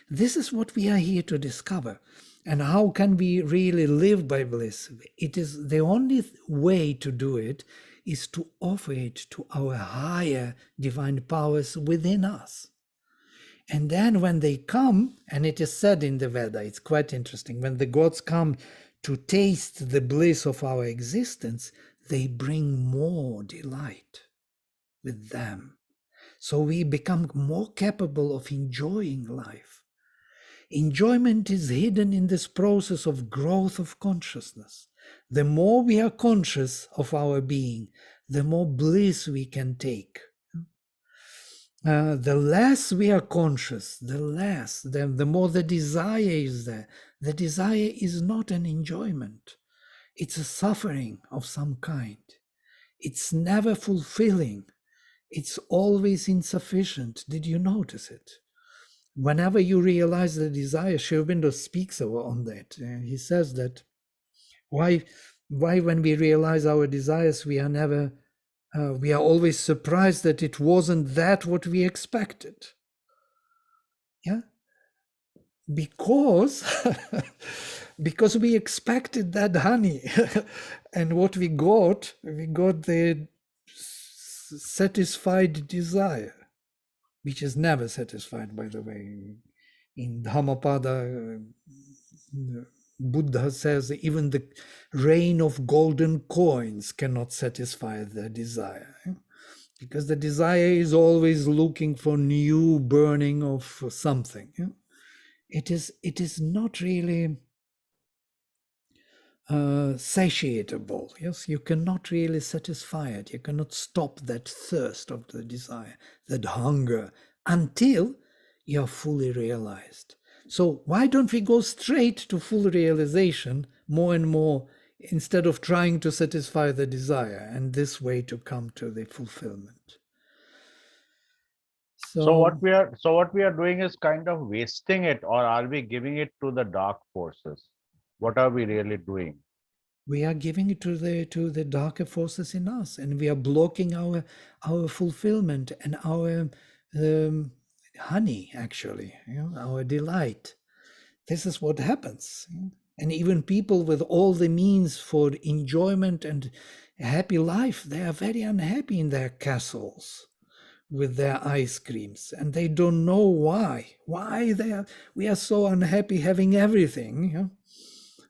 This is what we are here to discover. And how can we really live by bliss? It is the only way to do it is to offer it to our higher divine powers within us. And then when they come, and it is said in the Veda, it's quite interesting, when the gods come to taste the bliss of our existence, they bring more delight with them. So we become more capable of enjoying life. Enjoyment is hidden in this process of growth of consciousness. The more we are conscious of our being, the more bliss we can take. The less we are conscious, the more the desire is there. The desire is not an enjoyment. It's a suffering of some kind. It's never fulfilling. It's always insufficient. Did you notice it? Whenever you realize the desire, Sri Aurobindo speaks on that. He says that why when we realize our desires, we are always surprised that it wasn't that what we expected. Yeah, because we expected that honey, and what we got the satisfied desire, which is never satisfied, by the way. In Dhammapada, Buddha says even the rain of golden coins cannot satisfy the desire, because the desire is always looking for new burning of something. It is not really satiable. Yes, you cannot really satisfy it. You cannot stop that thirst of the desire, that hunger, until you are fully realized. So why don't we go straight to full realization more and more, instead of trying to satisfy the desire, and this way to come to the fulfillment? So what we are doing is kind of wasting it, or are we giving it to the dark forces? What are we really doing? We are giving it to the darker forces in us, and we are blocking our fulfillment and our honey, actually, our delight. This is what happens. And even people with all the means for enjoyment and a happy life, they are very unhappy in their castles with their ice creams, and they don't know why we are so unhappy having everything,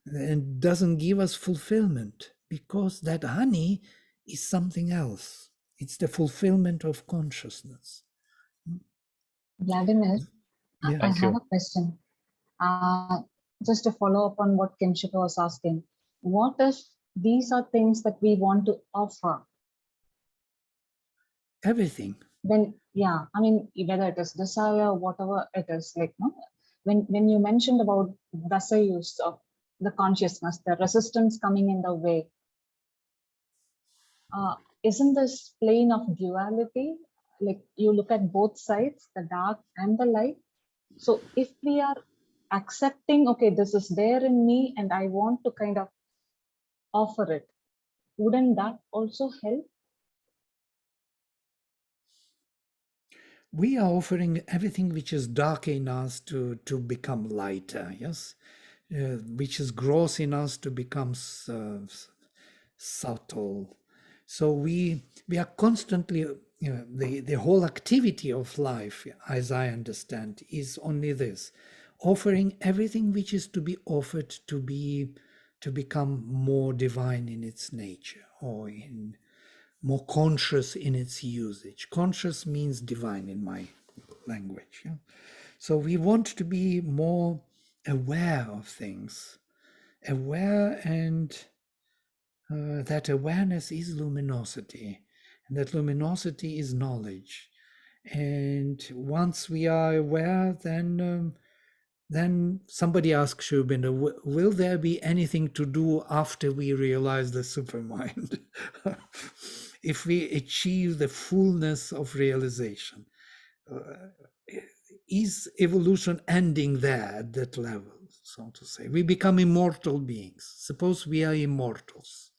and doesn't give us fulfillment, because that honey is something else. It's the fulfillment of consciousness. Vladimir, Yeah. I have a question. Just to follow up on what Kimshika was asking, what if these are things that we want to offer? Everything. Then, yeah, I mean, whether it is desire, whatever it is, like, no, when you mentioned about dasa use of the consciousness, the resistance coming in the way, isn't this plane of duality? Like, you look at both sides, the dark and the light. So if we are accepting, okay, this is there in me and I want to kind of offer it, wouldn't that also help? We are offering everything which is dark in us to become lighter, yes, which is gross in us to become subtle. So we are constantly, the whole activity of life, as I understand, is only this: offering everything which is to be offered to become more divine in its nature, or more conscious in its usage. Conscious means divine in my language. So we want to be more aware of things, aware, and that awareness is luminosity, and that luminosity is knowledge. And once we are aware, then somebody asks Sri Aurobindo, will there be anything to do after we realize the supermind? If we achieve the fullness of realization, is evolution ending there at that level, so to say? We become immortal beings. Suppose we are immortals.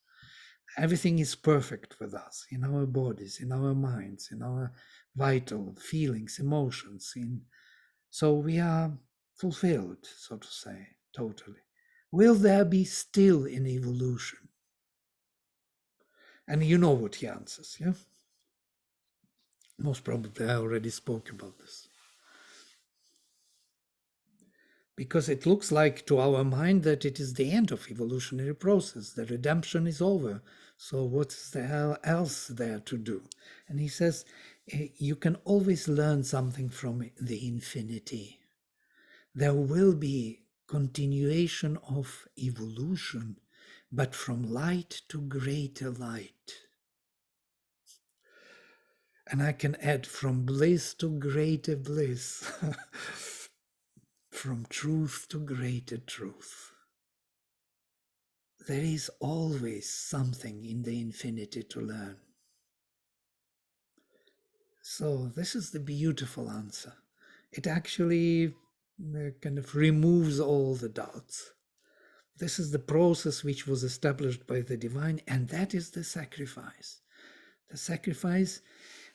Everything is perfect with us, in our bodies, in our minds, in our vital feelings, emotions. So we are fulfilled, so to say, totally. Will there be still an evolution? And you know what he answers, yeah? Most probably I already spoke about this. Because it looks like to our mind that it is the end of evolutionary process. The redemption is over. So what's the hell else there to do? And he says, you can always learn something from the infinity. There will be continuation of evolution, but from light to greater light. And I can add from bliss to greater bliss. From truth to greater truth. There is always something in the infinity to learn. So this is the beautiful answer. It actually kind of removes all the doubts. This is the process which was established by the divine, and that is the sacrifice. The sacrifice,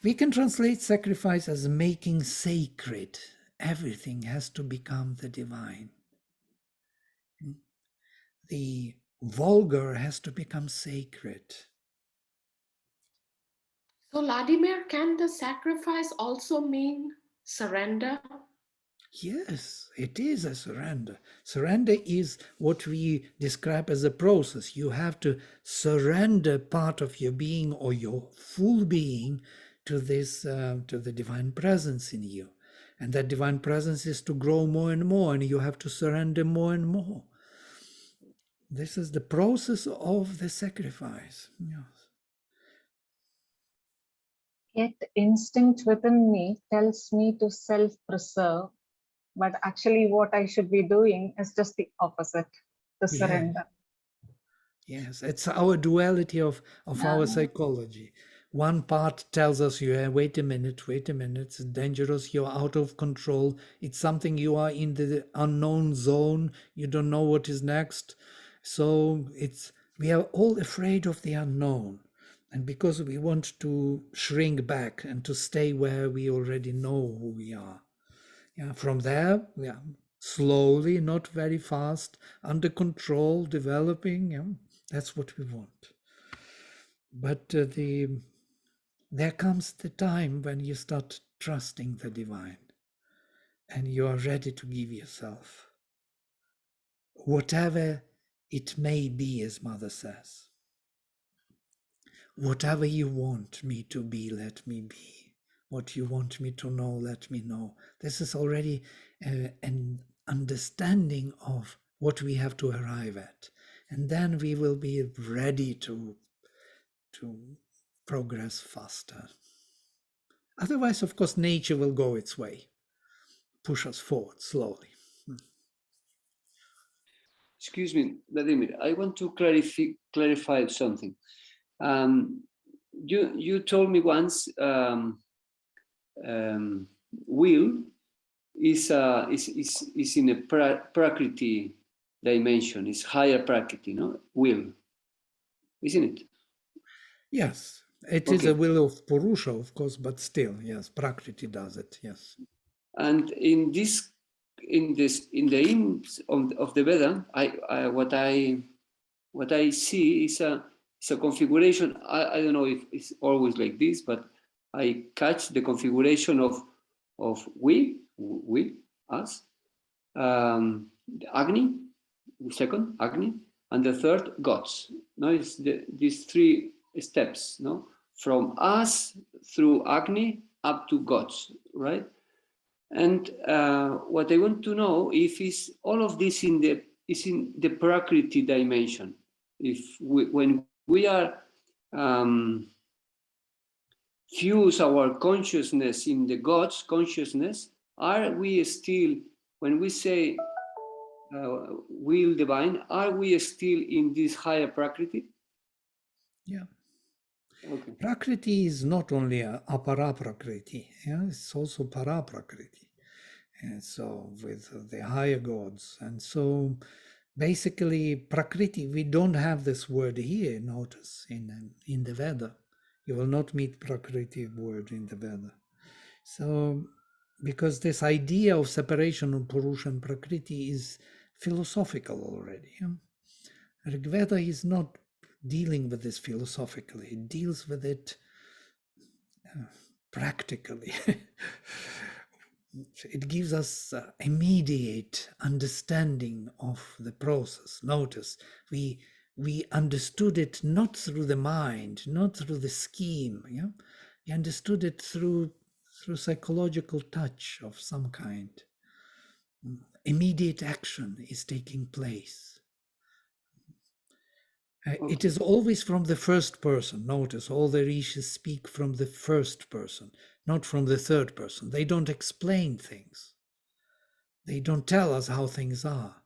we can translate sacrifice as making sacred. Everything has to become the divine. The vulgar has to become sacred. So, Vladimir, can the sacrifice also mean surrender? Yes, it is a surrender. Surrender is what we describe as a process. You have to surrender part of your being or your full being to this, to the divine presence in you. And that divine presence is to grow more and more, and you have to surrender more and more. This is the process of the sacrifice. Yes. Yet instinct within me tells me to self-preserve, but actually what I should be doing is just the opposite, to surrender. Yes, it's our duality of our psychology. One part tells us, wait a minute, it's dangerous, you're out of control, it's something, you are in the unknown zone, you don't know what is next. So we are all afraid of the unknown. And because we want to shrink back and to stay where we already know who we are. Yeah, from there, slowly, not very fast, under control, developing. Yeah, that's what we want. But there comes the time when you start trusting the divine, and you are ready to give yourself, whatever it may be, as Mother says. Whatever you want me to be, let me be. What you want me to know, let me know. This is already an understanding of what we have to arrive at. And then we will be ready to progress faster. Otherwise, of course, nature will go its way, push us forward slowly. Excuse me, Vladimir, I want to clarify something. You told me once will is in a prakriti dimension, is higher prakriti, no? Will, isn't it? Yes, it is a will of Purusha, of course, but still, yes, prakriti does it, yes. And in the hymns of the Veda, what I see is a configuration. I don't know if it's always like this, but I catch the configuration of we, us, Agni, second Agni, and the third gods. No, it's these three steps. No, from us through Agni up to gods, right? And what I want to know if is all of this in the prakriti dimension. If when we are fuse our consciousness in the God's consciousness, are we still, when we say will divine, are we still in this higher prakriti? Yeah. Okay. Prakriti is not only a apara prakriti, it's also para prakriti. And so with the higher gods. And so Basically, Prakriti, we don't have this word here, notice, in the Veda. You will not meet Prakriti word in the Veda. So, because this idea of separation of Purusha and Prakriti is philosophical already. Rig Veda is not dealing with this philosophically, it deals with it practically. It gives us immediate understanding of the process. Notice, we understood it not through the mind, not through the scheme. Yeah, we understood it through psychological touch of some kind. Immediate action is taking place. It is always from the first person. Notice all the rishis speak from the first person, not from the third person. They don't explain things. They don't tell us how things are.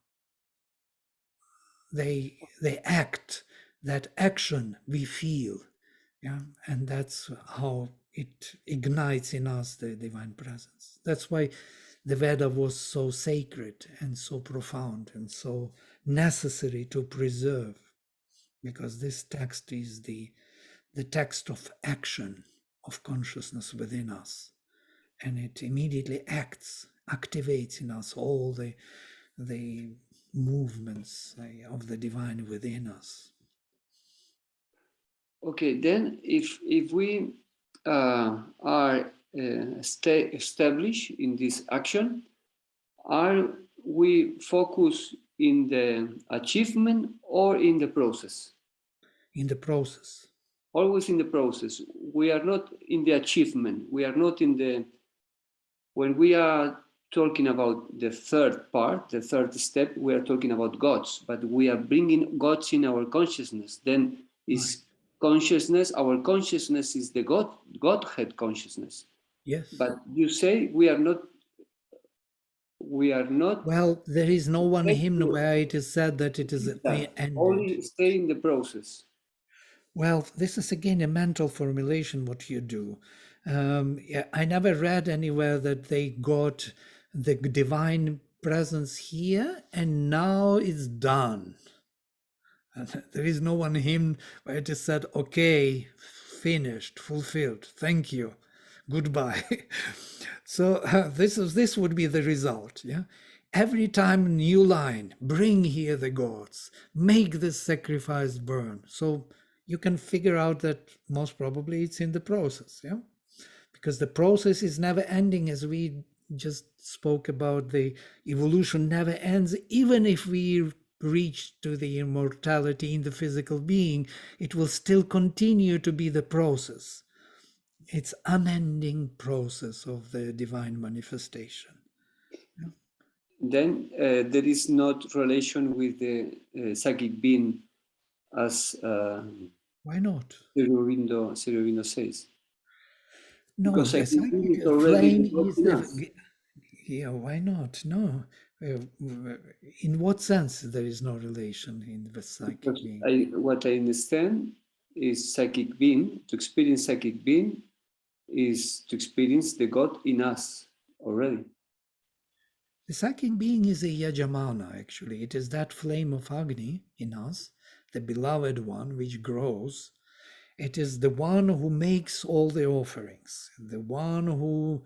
They act. That action we feel, yeah, and that's how it ignites in us the divine presence. That's why the Veda was so sacred and so profound and so necessary to preserve, because this text is the text of action of consciousness within us, and it immediately activates in us all the movements of the divine within us. Okay, then if we are established in this action, are we focused in the achievement or in the process? In the process. Always in the process. We are not in the achievement. We are not in the, when we are talking about the third part, the third step, we are talking about gods, but we are bringing gods in our consciousness. Then is consciousness, our consciousness is the Godhead consciousness. Yes. But you say we are not. Well, there is no one hymn where it is said that it is ended. Only stay in the process. Well, this is again a mental formulation, what you do. I never read anywhere that they got the divine presence here and now it's done. There is no one hymn where it is said, okay, finished, fulfilled, thank you, goodbye. So this would be the result. Yeah, every time new line, bring here the gods, make this sacrifice burn. So you can figure out that most probably it's in the process. Yeah, because the process is never ending, as we just spoke about. The evolution never ends, even if we reach to the immortality in the physical being, it will still continue to be the process. It's unending process of the divine manifestation. Yeah. Then there is not relation with the psychic being, as why not? Sri Aurobindo says. No, because the psychic being psychic is already flame is yeah, why not? No. In what sense there is no relation in the psychic being? What I understand is psychic being, to experience psychic being is to experience the God in us already. The psychic being is a Yajamana, actually. It is that flame of Agni in us, the beloved one which grows. It is the one who makes all the offerings, the one who,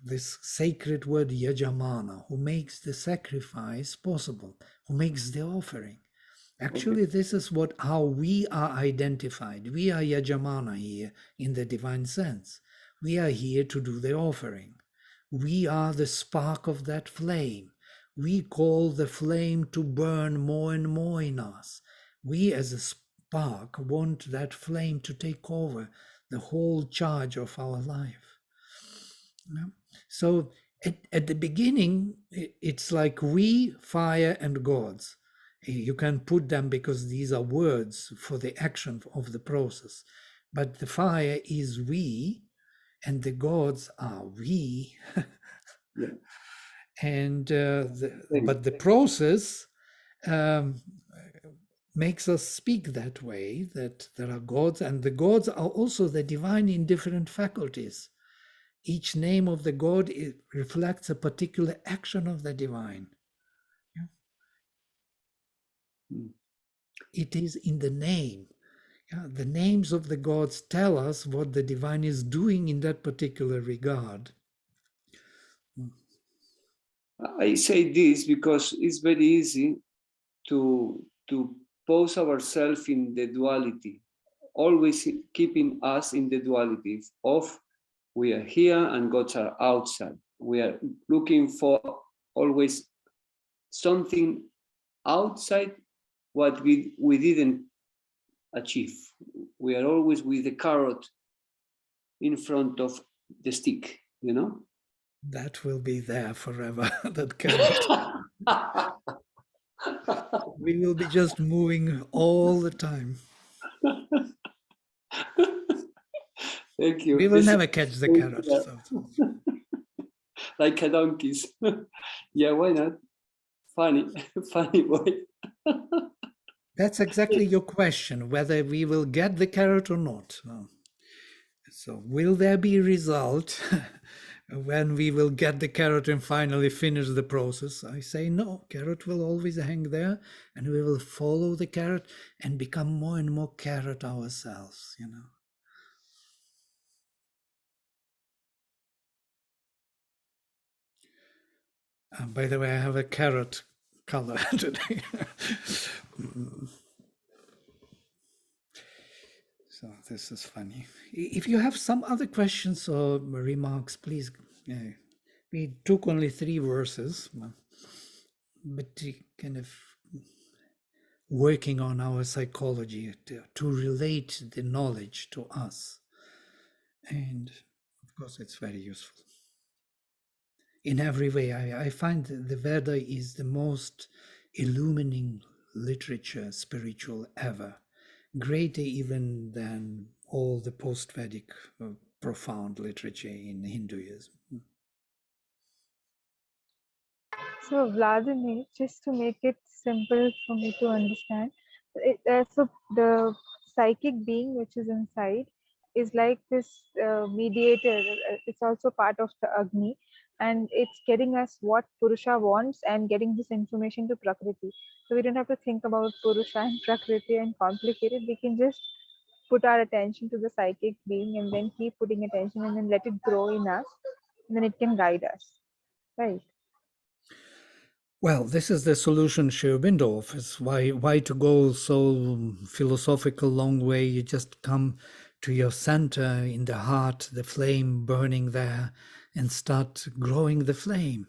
this sacred word Yajamana, who makes the sacrifice possible, who makes the offering. Actually, this is how we are identified. We are Yajamana here in the divine sense. We are here to do the offering. We are the spark of that flame. We call the flame to burn more and more in us. We as a spark want that flame to take over the whole charge of our life. Yeah? So at the beginning, it's like we, fire, and gods. You can put them because these are words for the action of the process. But the fire is we, and the gods are we. Yeah. And but the process makes us speak that way, that there are gods, and the gods are also the divine in different faculties. Each name of the god reflects a particular action of the divine. Yeah. it is in the name. Yeah, the names of the gods tell us what the divine is doing in that particular regard. I say this because it's very easy to pose ourselves in the duality, always keeping us in the duality of we are here and gods are outside. We are looking for always something outside what we didn't achieve. We are always with the carrot in front of the stick, you know? That will be there forever, that carrot. We will be just moving all the time. Thank you. We will never catch the carrot. Yeah. So. Like a donkeys. Yeah, why not? Funny, funny boy. That's exactly your question, whether we will get the carrot or not. So will there be a result when we will get the carrot and finally finish the process? I say no, carrot will always hang there, and we will follow the carrot and become more and more carrot ourselves, you know. By the way, I have a carrot color today. So this is funny. If you have some other questions or remarks, please. We took only 3 verses, but kind of working on our psychology to relate the knowledge to us. And of course, it's very useful. In every way, I find the Veda is the most illuminating literature, spiritual ever, greater even than all the post-Vedic profound literature in Hinduism. So, Vladimir, just to make it simple for me to understand, so the psychic being which is inside is like this mediator. It's also part of the Agni, and it's getting us what Purusha wants and getting this information to Prakriti. So we don't have to think about Purusha and Prakriti and complicate it. We can just put our attention to the psychic being and then keep putting attention and then let it grow in us, and then it can guide us, right? Well, this is the solution Sri Aurobindo offers. Why to go so philosophical long way? You just come to your center in the heart, the flame burning there, and start growing the flame.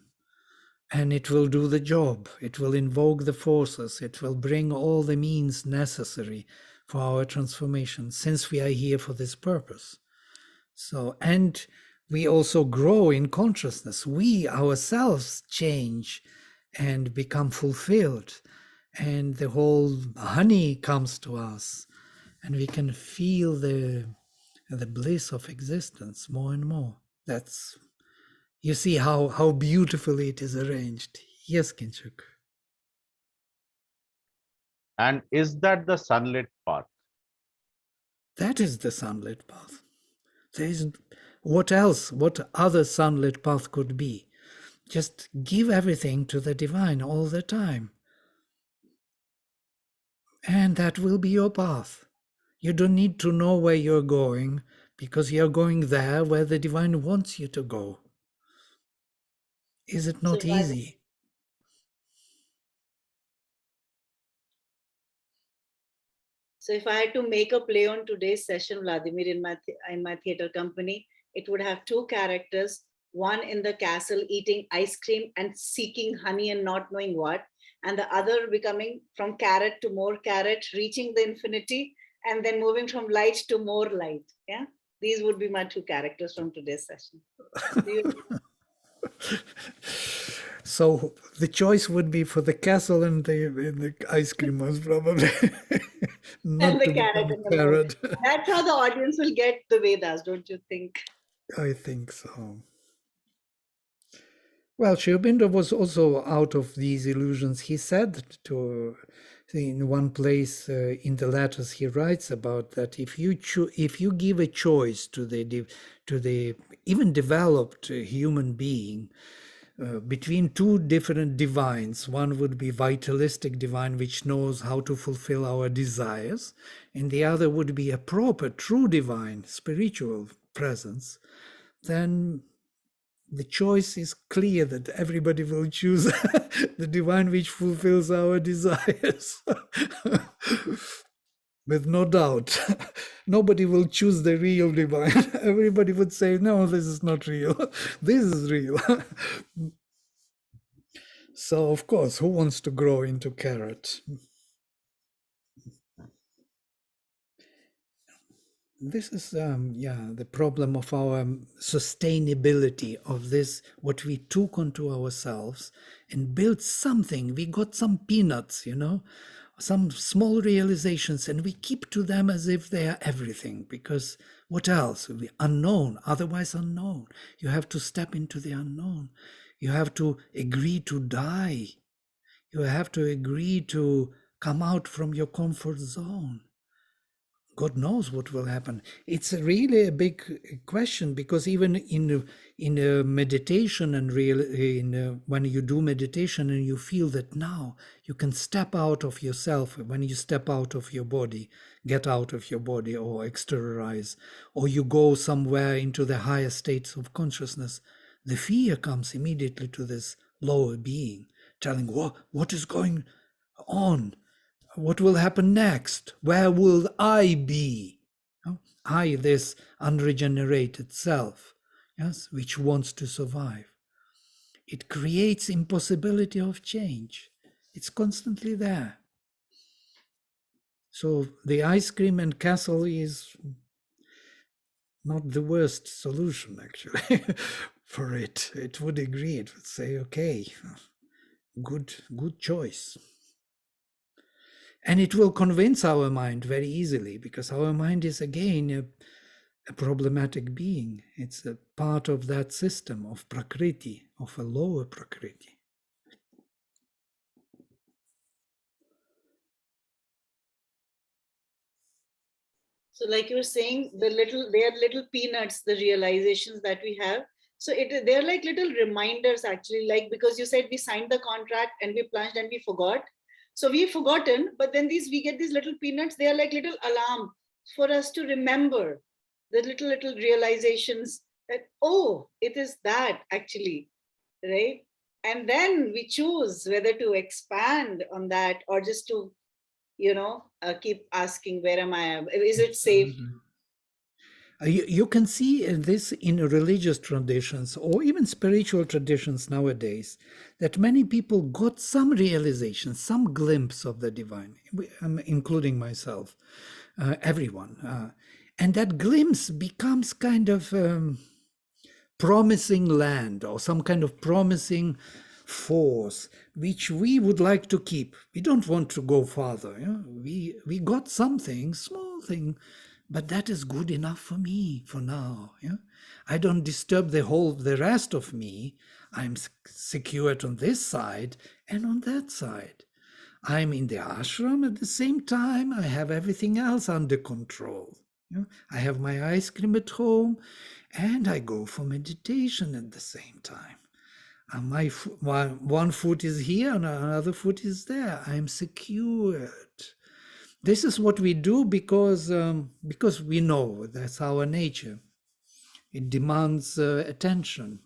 And it will do the job. It will invoke the forces. It will bring all the means necessary for our transformation, since we are here for this purpose. So, and we also grow in consciousness. We ourselves change and become fulfilled, and the whole honey comes to us, and we can feel the bliss of existence more and more. That's, you see how beautifully it is arranged. Yes, Kinshuk. And is that the sunlit path? That is the sunlit path. There isn't, what else, what other sunlit path could be? Just give everything to the divine all the time. And that will be your path. You don't need to know where you're going, because you're going there where the divine wants you to go. Is it not easy? So if I had to make a play on today's session, Vladimir, in my theater company, it would have 2 characters, one in the castle eating ice cream and seeking honey and not knowing what, and the other becoming from carrot to more carrot, reaching the infinity, and then moving from light to more light. Yeah, these would be my 2 characters from today's session. So the choice would be for the castle and the ice cream, most probably. Not and the to carrot become and the carrot. That's how the audience will get the Vedas, don't you think? I think so. Well, Sri Aurobindo was also out of these illusions. He said to, in one place in the letters he writes about that if you give a choice to the even developed human being, between two different divines. One would be vitalistic divine, which knows how to fulfill our desires, and the other would be a proper, true divine, spiritual presence. Then the choice is clear that everybody will choose the divine which fulfills our desires. With no doubt. Nobody will choose the real divine. Everybody would say, no, this is not real. This is real. So, of course, who wants to grow into carrot? This is, the problem of our sustainability of this, what we took onto ourselves and built something. We got some peanuts, some small realizations, and we keep to them as if they are everything, because what else? Unknown, otherwise unknown. You have to step into the unknown. You have to agree to die. You have to agree to come out from your comfort zone. God knows what will happen. It's really a big question, because even in meditation and when you do meditation and you feel that now you can step out of yourself, when you step out of your body, get out of your body or exteriorize, or you go somewhere into the higher states of consciousness, the fear comes immediately to this lower being, telling what is going on. What will happen next? Where will I be? I, this unregenerated self, yes, which wants to survive. It creates impossibility of change. It's constantly there. So the ice cream and castle is not the worst solution, actually, for it. It would agree. It would say, okay, good choice. And it will convince our mind very easily, because our mind is, again, a problematic being. It's a part of that system of Prakriti, of a lower Prakriti. So like you were saying, they are little peanuts, the realizations that we have. So they're like little reminders, actually, like, because you said we signed the contract and we plunged and we forgot. So we've forgotten, but then we get these little peanuts. They are like little alarm for us to remember the little realizations that, oh, it is that actually, right? And then we choose whether to expand on that or just to, keep asking, where am I? Is it safe? You can see this in religious traditions or even spiritual traditions nowadays, that many people got some realization, some glimpse of the divine, including myself, everyone. And that glimpse becomes kind of promising land or some kind of promising force, which we would like to keep. We don't want to go farther. We got something, small thing, but that is good enough for me for now. I don't disturb the rest of me. I'm secured on this side and on that side. I'm in the ashram at the same time. I have everything else under control. I have my ice cream at home, and I go for meditation at the same time. My one foot is here and another foot is there. I'm secured. This is what we do because we know that's our nature. It demands attention.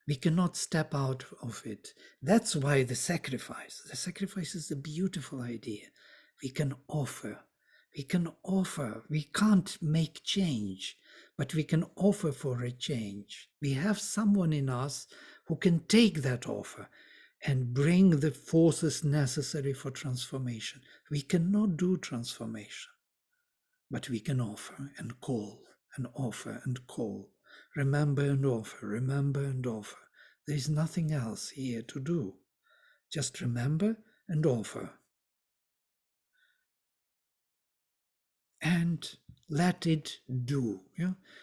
We cannot step out of it. That's why the sacrifice is a beautiful idea. We can offer. We can't make change, but we can offer for a change. We have someone in us who can take that offer and bring the forces necessary for transformation. We cannot do transformation, but we can offer and call and offer and call. Remember and offer, remember and offer. There is nothing else here to do. Just remember and offer. And let it do.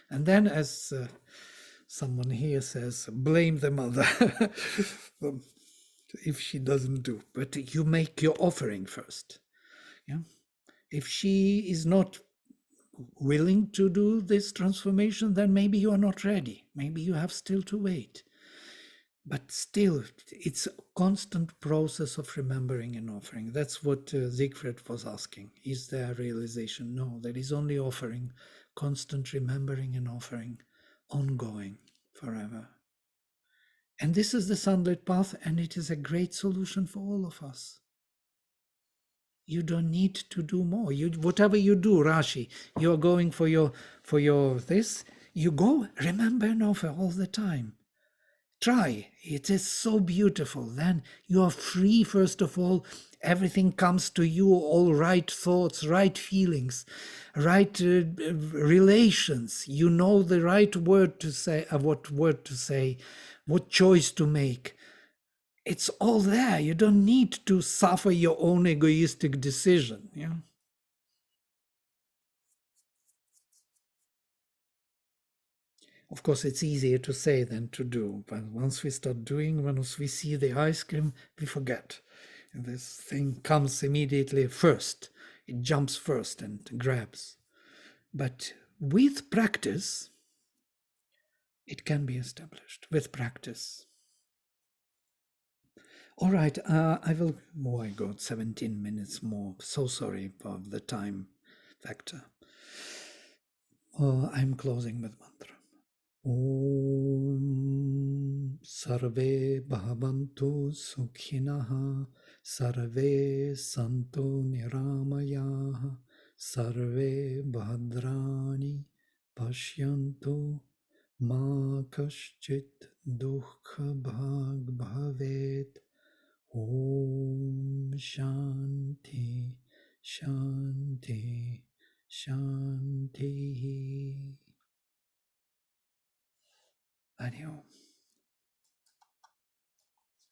And then, as someone here says, blame the mother if she doesn't do. But you make your offering first. If she is not willing to do this transformation, then maybe you are not ready. Maybe you have still to wait. But still, it's a constant process of remembering and offering. That's what Siegfried was asking. Is there realization? No, there is only offering, constant remembering and offering, ongoing, forever. And this is the sunlit path, and it is a great solution for all of us. You don't need to do more. You, whatever you do, Rashi, you're going for your this, you go, remember and offer all the time. Try. It is so beautiful. Then you are free, first of all. Everything comes to you, all right thoughts, right feelings, right relations. You know the right word to say, what word to say, what choice to make. It's all there. You don't need to suffer your own egoistic decision. Yeah. Of course, it's easier to say than to do. But once we start doing, once we see the ice cream, we forget. And this thing comes immediately first. It jumps first and grabs. But with practice, it can be established. With practice. All right, I will. Oh, I got 17 minutes more. So sorry for the time factor. I'm closing with mantra. Om Sarve Bhavantu Sukhinaha Sarve Santu Niramayaha Sarve Bhadrani Pashyantu Ma Kaschit Dukha Bhag Bhavet. Om Shanti Shanti Shanti. Hariom.